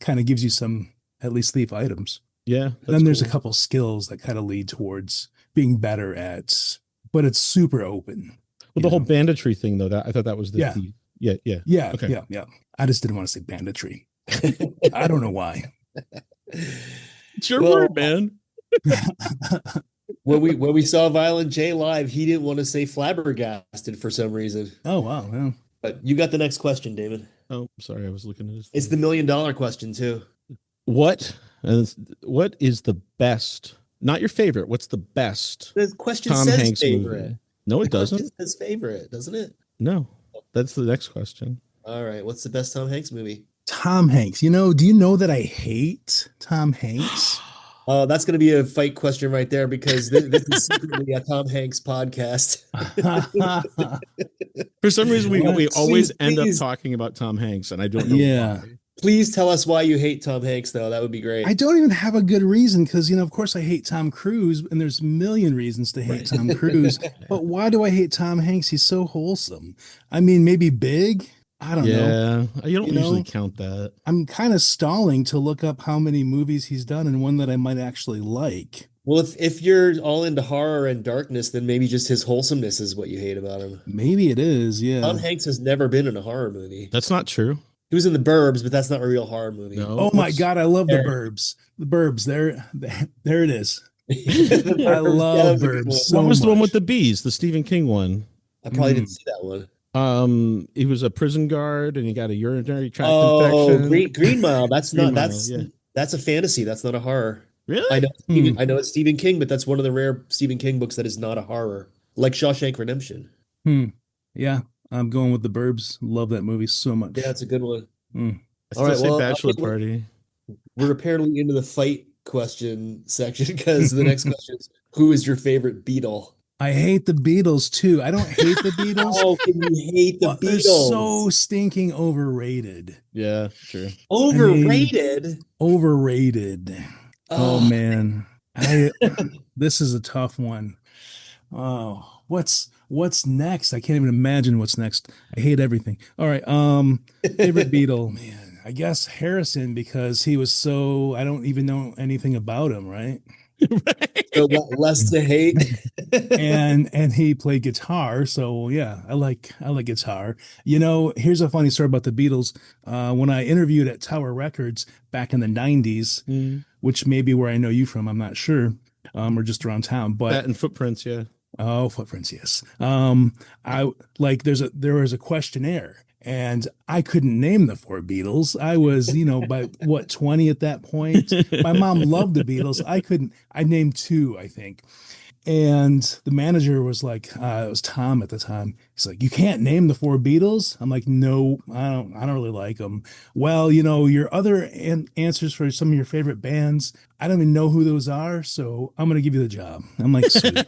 kind of gives you some at least thief items. Yeah, And that's then there's a cool. couple skills that kind of lead towards being better at, but it's super open, Well, you the whole know? banditry thing, though, that I thought that was the Yeah, thief. Yeah, yeah. yeah, Okay. yeah, yeah. I just didn't want to say banditry. I don't know why. It's your Well, word, man. when we saw Violent J live, he didn't want to say flabbergasted for some reason. Oh, wow. Well, But you got the next question, David. Oh, sorry, I was looking at his It's thing. the $1 million question too. What what is the best? Not your favorite. What's the best The question Tom says Hanks favorite. movie? No, The it doesn't. question says favorite, doesn't it? No, that's the next question. All right. What's the best Tom Hanks movie? Tom Hanks. Do you know that I hate Tom Hanks? That's going to be a fight question right there, because this is secretly a Tom Hanks podcast. For some reason, we What? always end up Please, talking about Tom Hanks, and I don't know Yeah. why. please tell us why you hate Tom Hanks, though. That would be great. I don't even have a good reason because, of course I hate Tom Cruise, and there's a million reasons to hate Right. Tom Cruise. But why do I hate Tom Hanks? He's so wholesome. I mean, maybe big. I don't know. Yeah, you don't You usually know, count that. I'm kind of stalling to look up how many movies he's done and one that I might actually like. Well, if you're all into horror and darkness, then maybe just his wholesomeness is what you hate about him. Maybe it is. Tom Yeah. Hanks has never been in a horror movie. That's not true. He was in The Burbs, but that's not a real horror movie. No. Oh my What's God, I love the There. Burbs. The Burbs. There it is. The I Burbs, yeah, that love was a good Burbs one. so what was the one much. with the bees? The Stephen King one. I probably didn't Mm. see that one. He was a prison guard and he got a urinary tract Oh, infection. Green Mile. Green Mile, yeah. That's a fantasy. That's not a horror. I Really? know Hmm. I know it's Stephen King, but that's one of the rare Stephen King books that is not a horror, like Shawshank Redemption. Hmm. Yeah, I'm going with the Burbs. Love that movie so much. Yeah, it's a good one. Mm. I All still right, say well, bachelor okay, party. we're apparently into the fight question section because the next question is, who is your favorite Beatle? I hate the Beatles too. I don't hate the Beatles, How can you hate the but they're so Beatles? stinking overrated. Yeah, sure. I mean, Overrated? overrated. Oh Oh, man. This is a tough one. Oh, what's next? I can't even imagine what's next. I hate everything. All right, favorite Beatle, man. I guess Harrison because he was so I don't even know anything about him, right? so less to hate. And he played guitar, so yeah, I like guitar. Here's a funny story about the Beatles. When I interviewed at Tower Records back in the 90s, Mm. which may be where I know you from, I'm not sure, or just around town, but That and footprints, yeah. oh, footprints, yes. I like there was a questionnaire and I couldn't name the four Beatles. I was, by what, 20 at that point. My mom loved the Beatles. I named two, I think. And the manager was like, it was Tom at the time. He's like, you can't name the four Beatles. I'm like, no, I don't really like them. Well, your other answers for some of your favorite bands, I don't even know who those are. So I'm going to give you the job. I'm like, sweet.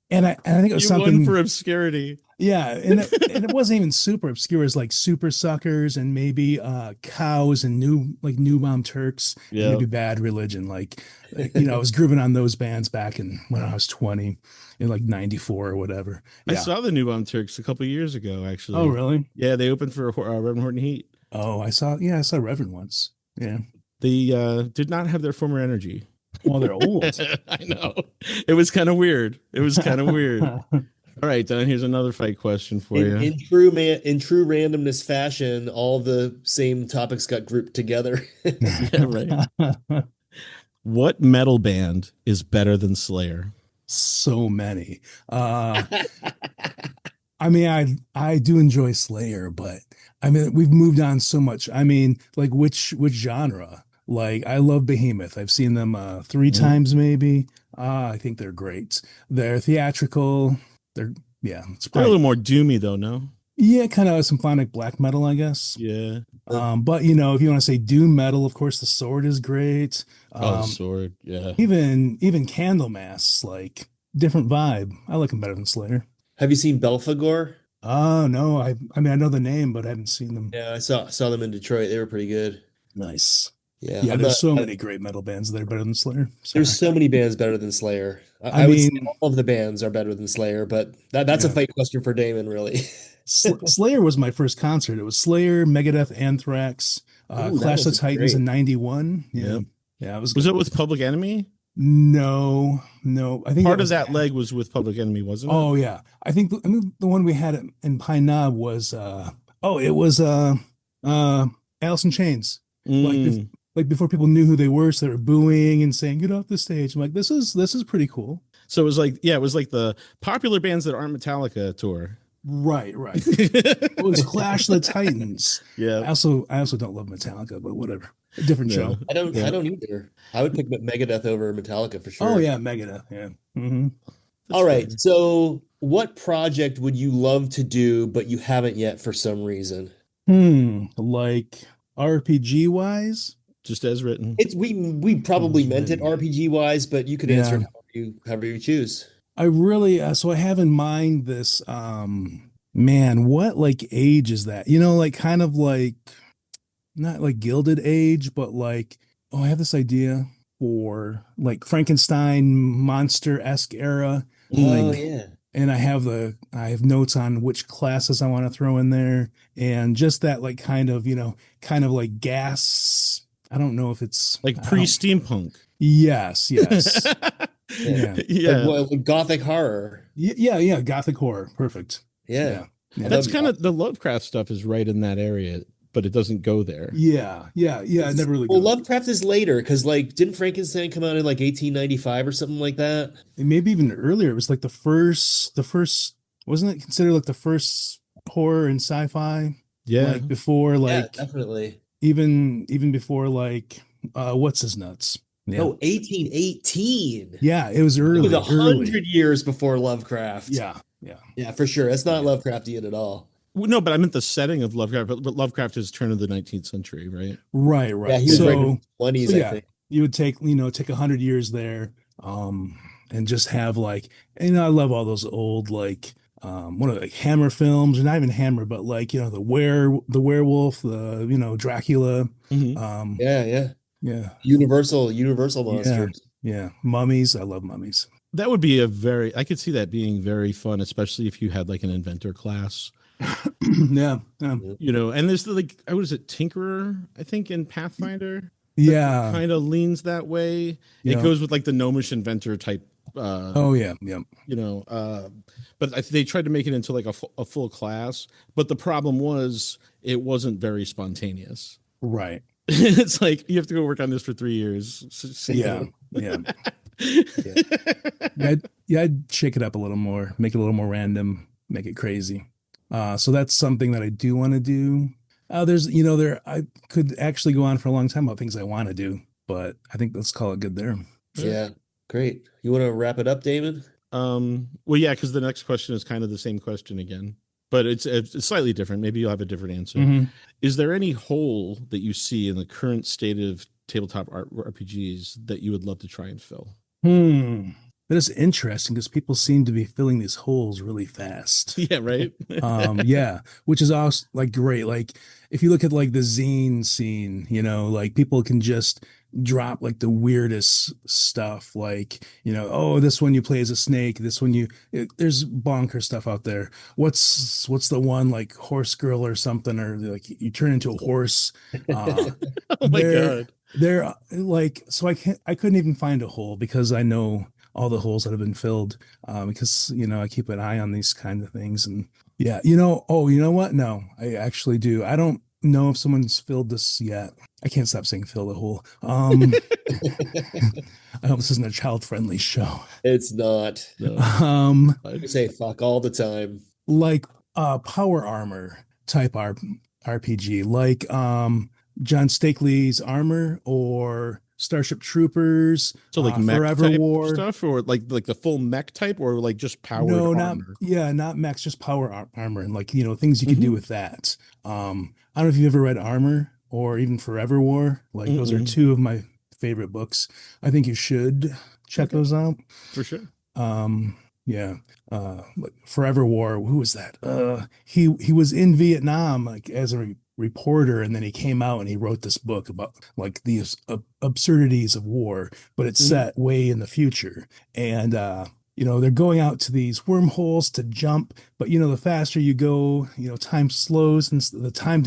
And I think it was You won something for obscurity. yeah, and it wasn't even super obscure. It was like Super Suckers and maybe Cows and New Bomb Turks and Yeah. maybe Bad Religion. I was grooving on those bands back when I was 20 in like 94 or whatever. I Yeah. saw the New Bomb Turks a couple of years ago, actually. Oh, really? Yeah, they opened for Reverend Horton Heat. Oh, I saw Reverend once. Yeah. They did not have their former energy. Well, they're old. I know. It was kind of weird. All right, Don, here's another fight question for you. In true randomness fashion, all the same topics got grouped together. Yeah, right. What metal band is better than Slayer? So many. I mean, I do enjoy Slayer, but I mean, we've moved on so much. I mean, like which genre? Like, I love Behemoth. I've seen them three times maybe. I think they're great. They're theatrical. Yeah, it's They're a probably little more doomy, though, no? yeah, kind of symphonic black metal, I guess. Yeah. But if you want to say doom metal, of course, the Sword is great. Oh, Sword. Yeah. Even Candlemass, like different vibe. I like them better than Slayer. Have you seen Belphegor? Oh no, I mean I know the name, but I haven't seen them. Yeah, I saw them in Detroit. They were pretty good. Nice. Yeah, Yeah, I'm there's not- so I- many great metal bands that are better than Slayer. Sorry. There's so many bands better than Slayer. I I would say mean- all of the bands are better than Slayer, but that's a Yeah. fight question for Damon, really. Slayer was my first concert. It was Slayer, Megadeth, Anthrax, Ooh, that Clash of was Titans great. in '91. Yeah, Yep. yeah, it was. Was it with Public Enemy? No, I think Part was of that leg was with Public Enemy, wasn't it? Oh yeah, I think the one we had in Pine Knob was it was Alice in Chains. Mm. Like before people knew who they were, so they were booing and saying, "Get off the stage." I'm like, this is pretty cool. So it was like, yeah, it was like the popular bands that aren't Metallica tour. Right. It was Clash of the Titans. I Yeah. also don't love Metallica, but whatever. A different Yeah. show. I don't Yeah. either. I would pick Megadeth over Metallica for sure. Oh yeah, Megadeth. Yeah. Hmm. All right. fair. So, what project would you love to do but you haven't yet for some reason? Like RPG wise. Just as written. We probably It's meant it written. RPG wise, but you could answer it however you choose. I really so I have in mind this man, what like age is that? Like kind of like not like Gilded Age, but like I have this idea for like Frankenstein monster-esque era. Oh Like yeah. and I have notes on which classes I want to throw in there and just that like kind of like gas. I don't know if it's Like I don't- pre-steampunk. Yes, yes. Yeah. Like Yeah. what, like gothic horror. Yeah, gothic horror. Perfect. Yeah. Yeah. Yeah. That's That'd be kind of awesome. the Lovecraft stuff is right in that area, but it doesn't go there. Yeah. It never really Well, goes. Lovecraft is later because like didn't Frankenstein come out in like 1895 or something like that? And maybe even earlier. It was like the first, wasn't it considered like the first horror in sci-fi? Yeah. Like before, Yeah, like definitely. even before like what's his nuts? Yeah. No, 1818. Yeah, it was It was early, early. 100 years before Lovecraft. Yeah. Yeah, for sure. It's not Yeah. Lovecraftian at all. Well, no, but I meant the setting of Lovecraft. But Lovecraft is turn of the 19th century, right? Right, Yeah, right. he was writing in So the 20s, I yeah, think. you would take 100 years there, and just have like, and I love all those old like, one of like Hammer films, or not even Hammer, but like the werewolf, Dracula, Mhm. Yeah, yeah. yeah, Universal yeah, monsters. yeah, mummies. I love mummies. That would be I could see that being very fun, especially if you had like an inventor class, Yeah, yeah, and there's the like, what is it, Tinkerer, I think in Pathfinder that yeah, kind of leans that way. It yeah. goes with like the gnomish inventor type, Oh yeah. you know, but they tried to make it into like a full class. But the problem was it wasn't very spontaneous. Right. It's like you have to go work on this for 3 years. Yeah, yeah, yeah. I'd shake it up a little more, make it a little more random, make it crazy. So that's something that I do want to do. There's, I could actually go on for a long time about things I want to do, but I think let's call it good there. Yeah, great. You want to wrap it up, Damon? Well, yeah, because the next question is kind of the same question again, but it's slightly different. Maybe you'll have a different answer. Mhm. Is there any hole that you see in the current state of tabletop RPGs that you would love to try and fill? That is interesting because people seem to be filling these holes really fast. Yeah, right. Yeah, which is also like great. Like if you look at like the zine scene, like people can just drop like the weirdest stuff. Like, oh, this one you play as a snake. This one there's bonker stuff out there. What's the one like horse girl or something, or like you turn into a horse. Oh my they're god. they're like, so I couldn't even find a hole because I know all the holes that have been filled, because I keep an eye on these kind of things. And yeah, oh, you know what, no, I actually do. I don't know if someone's filled this yet. I can't stop saying fill the hole. I hope this isn't a child-friendly show. It's not. No. I say fuck all the time. Like power armor type RPG, like John Stakely's Armor or Starship Troopers, So like mech Forever type War stuff, or like the full mech type, or like just powered No, armor. not mechs, just power armor, and like things you can do with that. I don't know if you've ever read Armor or even Forever War. Like those are two of my favorite books. I think you should check those out For sure. Yeah. Like Forever War. Who was that? He was in Vietnam like as a reporter, and then he came out and he wrote this book about like the absurdities of war, but it's set way in the future. And they're going out to these wormholes to jump, but the faster you go, time slows, and the time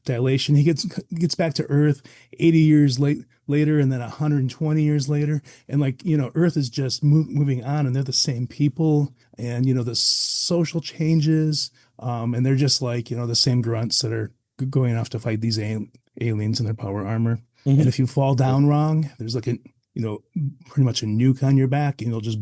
dilation. He gets back to Earth 80 years later, and then 120 years later, and like Earth is just moving on, and they're the same people, and the social changes, and they're just like the same grunts that are going off to fight these aliens in their power armor. And if you fall down wrong, there's like pretty much a nuke on your back, and it'll just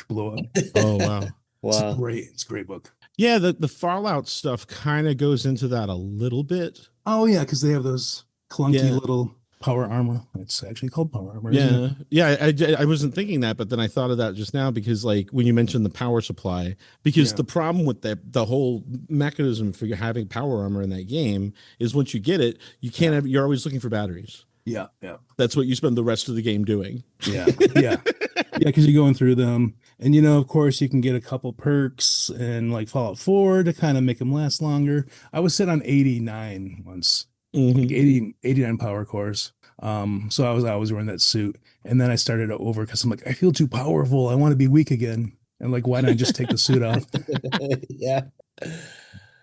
blow up. Oh wow. Wow. It's a great book. Yeah, the Fallout stuff kind of goes into that a little bit. Oh yeah, because they have those clunky Yeah. little power armor. It's actually called power armor. Isn't Yeah. I wasn't thinking that, but then I thought of that just now because like when you mentioned the power supply, because the problem with the whole mechanism for having power armor in that game is once you get it, you can't have, you're always looking for batteries. Yeah. That's what you spend the rest of the game doing. Yeah. Because you're going through them, and of course, you can get a couple perks and like Fallout 4 to kind of make them last longer. I was set on 89 once, like 89 power cores. So I was always wearing that suit, and then I started over because I'm like, I feel too powerful. I want to be weak again, and like, why not just take the suit off? Yeah.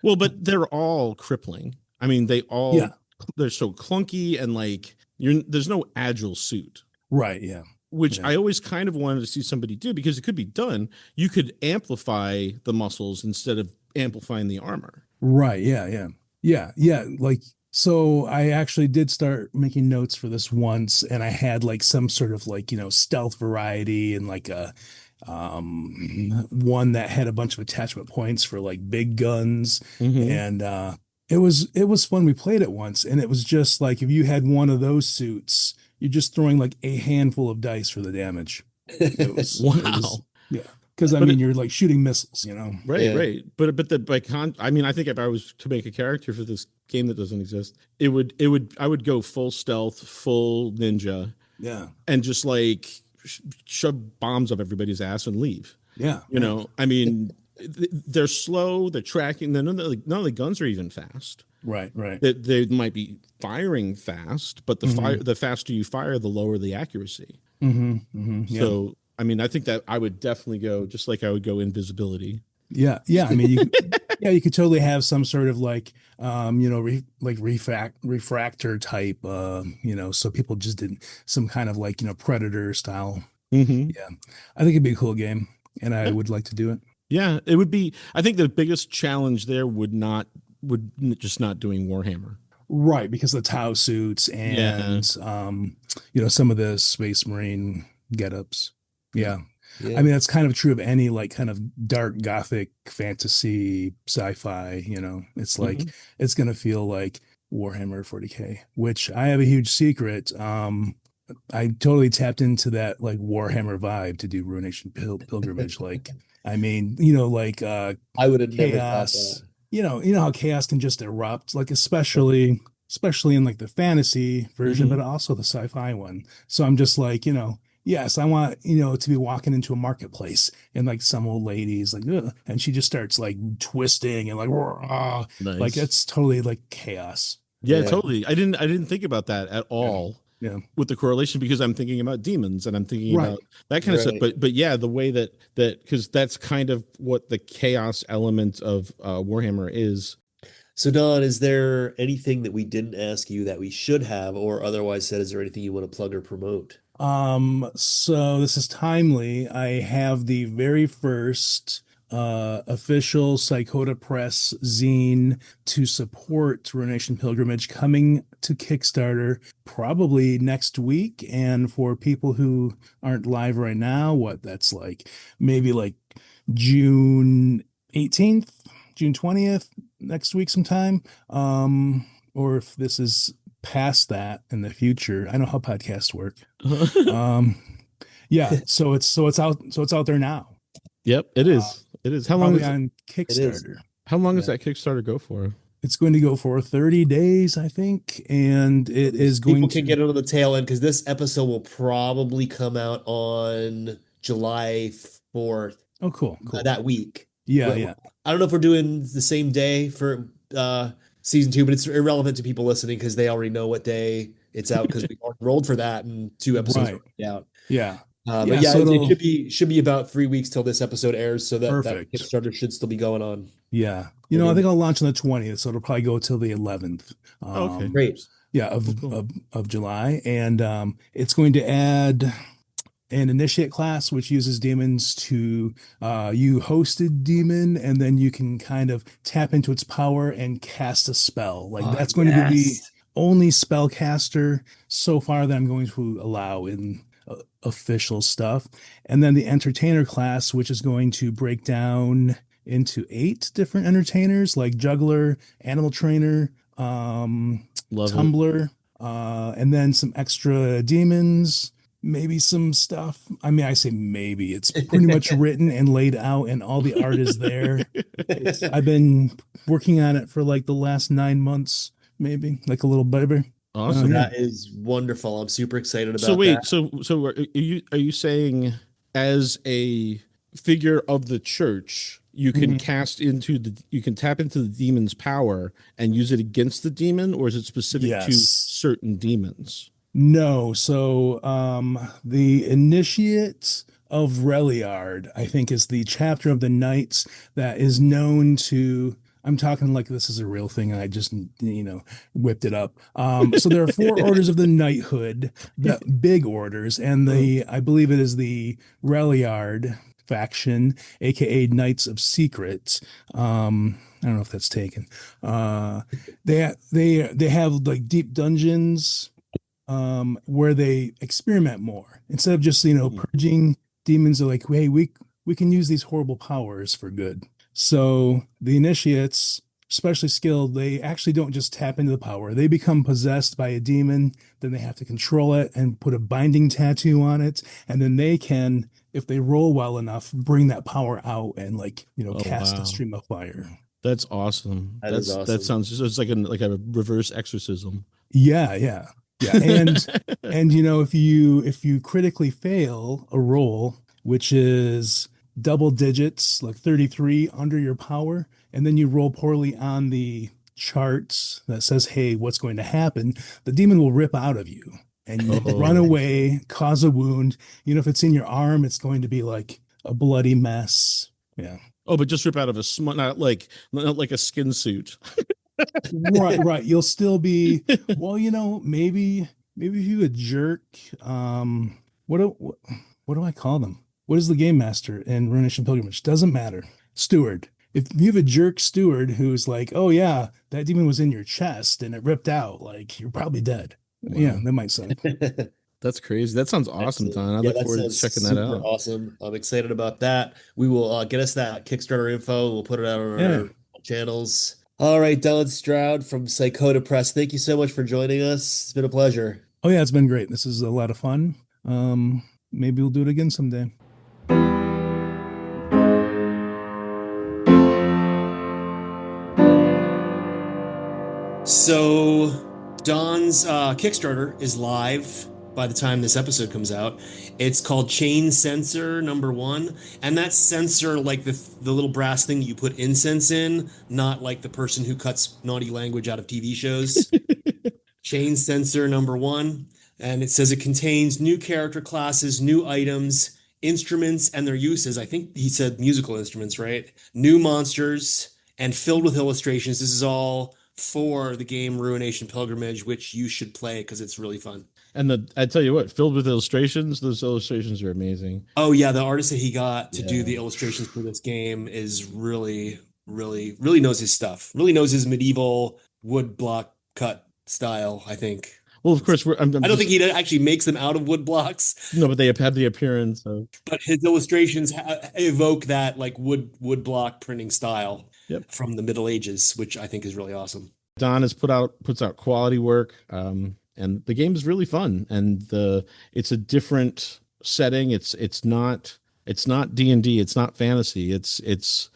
Well, but they're all crippling. I mean, they're so clunky, and like there's no agile suit. Right. Yeah. which Yeah. I always kind of wanted to see somebody do because it could be done. You could amplify the muscles instead of amplifying the armor. Right. Yeah. Yeah. Yeah. Yeah. Like, so I actually did start making notes for this once, and I had like some sort of like, stealth variety and like a one that had a bunch of attachment points for like big guns. Mm-hmm. And it was fun. We played it once, and it was just like if you had one of those suits, you're just throwing like a handful of dice for the damage. It was Wow. yeah. Because I But mean it, you're like shooting missiles, right, Yeah. right. I mean, I think if I was to make a character for this game that doesn't exist, it would I would go full stealth, full ninja, Yeah. and just like shove bombs up everybody's ass and leave. Yeah. You know, I mean, they're slow, they're tracking. None of the guns are even fast. Right, right. They might be firing fast, but Mm-hmm. the faster you fire, the lower the accuracy. Mm-hmm. Mm-hmm. Yeah. So, I mean, I think that I would definitely go just like I would go invisibility. Yeah. Yeah. I mean, you could totally have some sort of like, refractor type, so people just didn't some kind of like, predator style. Mm-hmm. Yeah. I think it'd be a cool game, and I would like to do it. Yeah, it would be. I think the biggest challenge there would just not doing Warhammer. Right, because of the Tau suits Yeah. and some of the Space Marine getups. Yeah. I Yeah. mean, that's kind of true of any like kind of dark gothic fantasy sci-fi, It's like Mhm. it's gonna feel like Warhammer 40K, which I have a huge secret. I totally tapped into that like Warhammer vibe to do Ruination Pilgrimage. Like, I mean, like I would have never thought chaos. that. You know how chaos can just erupt, like especially in like the fantasy version, but Mhm. also the sci-fi one. So I'm just like, yes, I want, to be walking into a marketplace and like some old lady's like, ugh, and she just starts like twisting and like, "Rah," like Nice. it's totally like chaos. Yeah, Yeah. totally. I didn't think about that at Yeah. all Yeah. with the correlation because I'm thinking about demons and I'm thinking Right. about that kind of stuff. Right. But yeah, the way that because that's kind of what the chaos element of Warhammer is. So, Don, is there anything that we didn't ask you that we should have, or otherwise said, is there anything you want to plug or promote? So this is timely. I have the very first official Psychoda Press zine to support Ruination Pilgrimage coming to Kickstarter probably next week. And for people who aren't live right now, what that's like maybe like June 18th, June 20th, next week sometime. Or if this is past that in the future, I know how podcasts work. Um, yeah, so it's out there now. Yep, it Uh, is. It is. How long Probably is on It is. Kickstarter. how long does Yeah. that Kickstarter go for? It's going to go for 30 days, I think, and it is People going can to. get it on the tail end because this episode will probably come out on July 4th, Oh, cool, cool. that week. Yeah, But yeah, I don't know if we're doing the same day for season 2, but it's irrelevant to people listening because they already know what day it's out because we already rolled for that and 2 episodes are right. already out. Yeah, But yeah. yeah, So it it'll should be about 3 weeks till this episode airs, so that perfect. Kickstarter should still be going on. Yeah, And I then- think I'll launch on the 20th, so it'll probably go till the 11th. Okay. Great. Yeah, Cool, cool. of July, and it's going to add an initiate class which uses demons to you host a demon and then you can kind of tap into its power and cast a spell. Like Oh, that's going to be the yes. only spellcaster so far that I'm going to allow in official stuff. And then the entertainer class, which is going to break down into 8 different entertainers like juggler, animal trainer, Love it. tumbler, and then some extra demons, maybe some stuff. I mean, I say maybe. It's pretty much written and laid out, and all the art is there. I've been working on it for like the last 9 months, maybe, like a little baby. Awesome. Yeah. That is wonderful. I'm super excited about So wait, that. so are you saying as a figure of the church, you can you can tap into the demon's power and use it against the demon, or is it specific to Yes. certain demons? No, so the Initiate of Reliard, I think, is the chapter of the Knights that is known to I'm talking like this is a real thing. I just, whipped it up. So there are four orders of the knighthood, the big orders, and I believe it is the Reliard faction, aka Knights of Secret. I don't know if that's taken. They have like deep dungeons where they experiment more instead of just purging demons. Are like, hey, we can use these horrible powers for good. So the initiates, especially skilled, they actually don't just tap into the power. They become possessed by a demon, then they have to control it and put a binding tattoo on it, and then they can, if they roll well enough, bring that power out and Oh, cast wow. a stream of fire. That's awesome. That is awesome. That sounds just, it's like a reverse exorcism. Yeah, yeah. Yeah, and if you critically fail a roll, which is double digits, like 33 under your power, and then you roll poorly on the charts that says, "Hey, what's going to happen?" The demon will rip out of you and you run Oh. away, cause a wound. If it's in your arm, it's going to be like a bloody mess. Yeah. Oh, but just rip out of not like a skin suit. Right. You'll still be, well, maybe if you a jerk, what do I call them? What is the game master in Ruination Pilgrimage? Doesn't matter. Steward. If you have a jerk steward who's like, oh yeah, that demon was in your chest and it ripped out, like you're probably dead. Wow. Yeah, that might suck. That's crazy. That sounds awesome, Excellent. Don. I Yeah, look that forward to sounds checking that super out. awesome. I'm excited about that. We will get us that Kickstarter info. We'll put it out on our channels. All right, Donn Stroud from Psychoda Press. Thank you so much for joining us. It's been a pleasure. Oh yeah, it's been great. This is a lot of fun. Maybe we'll do it again someday. So Donn's Kickstarter is live by the time this episode comes out. It's called Chain Sensor #1, and that's sensor like the little brass thing you put incense in, not like the person who cuts naughty language out of TV shows. Chain Sensor #1, and it says it contains new character classes, new items, instruments and their uses. I think he said musical instruments, right? New monsters, and filled with illustrations. This is all for the game Ruination Pilgrimage, which you should play because it's really fun. And I tell you what, filled with illustrations, those illustrations are amazing. Oh yeah, the artist that he got to do the illustrations for this game is really, really, really knows his stuff. Really knows his medieval wood block cut style, I think. Well, of course, I don't think he actually makes them out of wood blocks. No, but they have had the appearance of. But his illustrations evoke that like wood block printing style from the Middle Ages, which I think is really awesome. Donn puts out quality work, and the game is really fun. And it's a different setting. It's not D&D. It's not fantasy. It's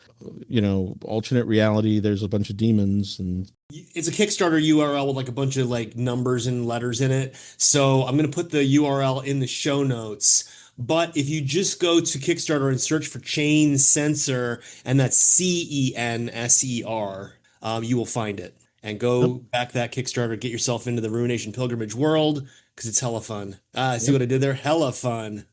alternate reality. There's a bunch of demons and. It's a Kickstarter URL with like a bunch of like numbers and letters in it. So I'm going to put the URL in the show notes. But if you just go to Kickstarter and search for Chain Sensor, and that's CENSER, you will find it. And go back that Kickstarter, get yourself into the Ruination Pilgrimage world because it's hella fun. See what I did there? Hella fun.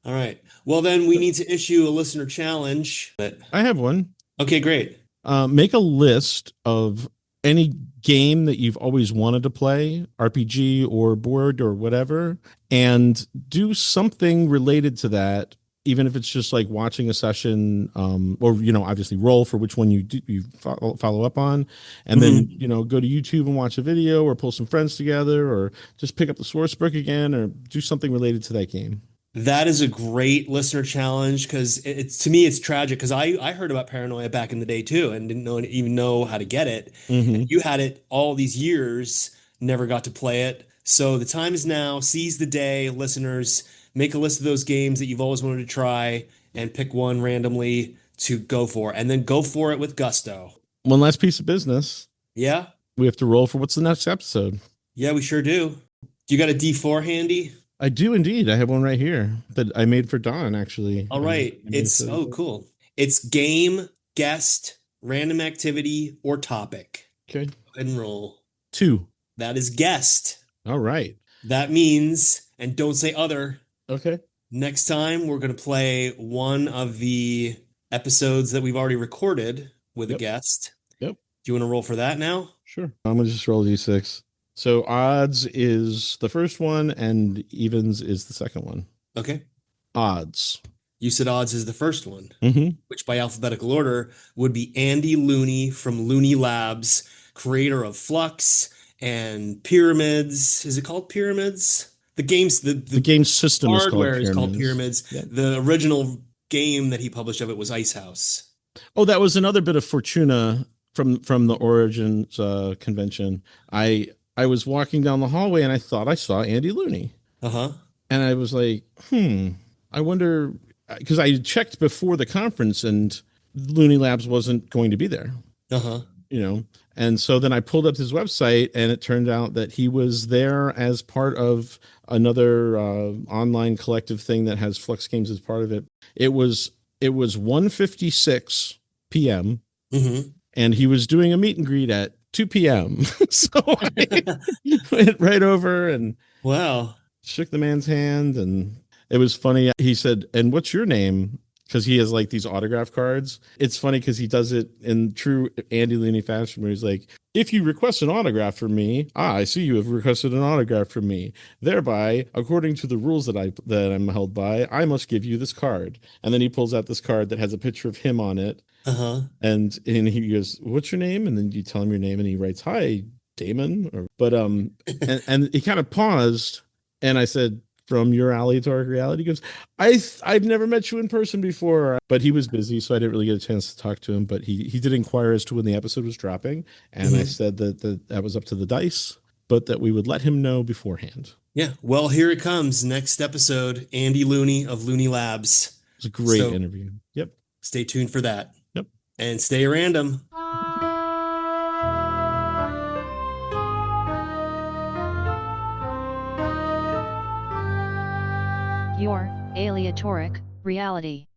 All right. Well, then we need to issue a listener challenge. I have one. Okay, great. Make a list of any game that you've always wanted to play, RPG or board or whatever, and do something related to that, even if it's just like watching a session, or obviously roll for which one you follow up on, and then go to YouTube and watch a video, or pull some friends together, or just pick up the source book again, or do something related to that game. That is a great listener challenge because to me it's tragic because I heard about Paranoia back in the day too and didn't even know how to get it. And you had it all these years, never got to play it. So the time is now. Seize the day, listeners. Make a list of those games that you've always wanted to try and pick one randomly to go for, and then go for it with gusto. One last piece of business. Yeah? We have to roll for what's the next episode. Yeah, we sure do. You got a D4 handy? I do indeed. I have one right here that I made for Donn, actually. All right. Cool. It's game, guest, random activity, or topic. Okay. Go ahead and roll. 2. That is guest. All right. That means, and don't say other. Okay. Next time, we're going to play one of the episodes that we've already recorded with a guest. Do you want to roll for that now? Sure. I'm going to just roll d6. So odds is the first one and evens is the second one. Okay. Odds. You said odds is the first one, Mm-hmm. which by alphabetical order would be Andy Looney from Looney Labs, creator of Flux and Pyramids. Is it called Pyramids? The game's The game system is called hardware is called Pyramids. Yep. The original game that he published of it was Ice House. Oh, that was another bit of Fortuna from the Origins convention. I was walking down the hallway and I thought I saw Andy Looney. Uh-huh. And I was like, I wonder, because I checked before the conference and Looney Labs wasn't going to be there. Uh-huh. You know, and so then I pulled up his website and it turned out that he was there as part of another online collective thing that has Flux Games as part of it. It was 1:56 p.m. Mm-hmm. and he was doing a meet and greet at 2 p.m. So I went right over and Wow. shook the man's hand, and it was funny. He said, "And what's your name?" Because he has like these autograph cards. It's funny because he does it in true Andy Looney fashion where he's like, if you request an autograph from me, I see you have requested an autograph from me. Thereby, according to the rules that I'm held by, I must give you this card. And then he pulls out this card that has a picture of him on it. Uh-huh. And he goes, what's your name? And then you tell him your name and he writes, hi, Damon. And he kind of paused and I said, from your alley to our reality. He goes, I've never met you in person before, but he was busy, so I didn't really get a chance to talk to him. But he did inquire as to when the episode was dropping, and I said that was up to the dice, but that we would let him know beforehand. Yeah. Well, here it comes. Next episode, Andy Looney of Looney Labs. It was a great interview. Yep. Stay tuned for that. Yep. And stay random. Your aleatoric reality.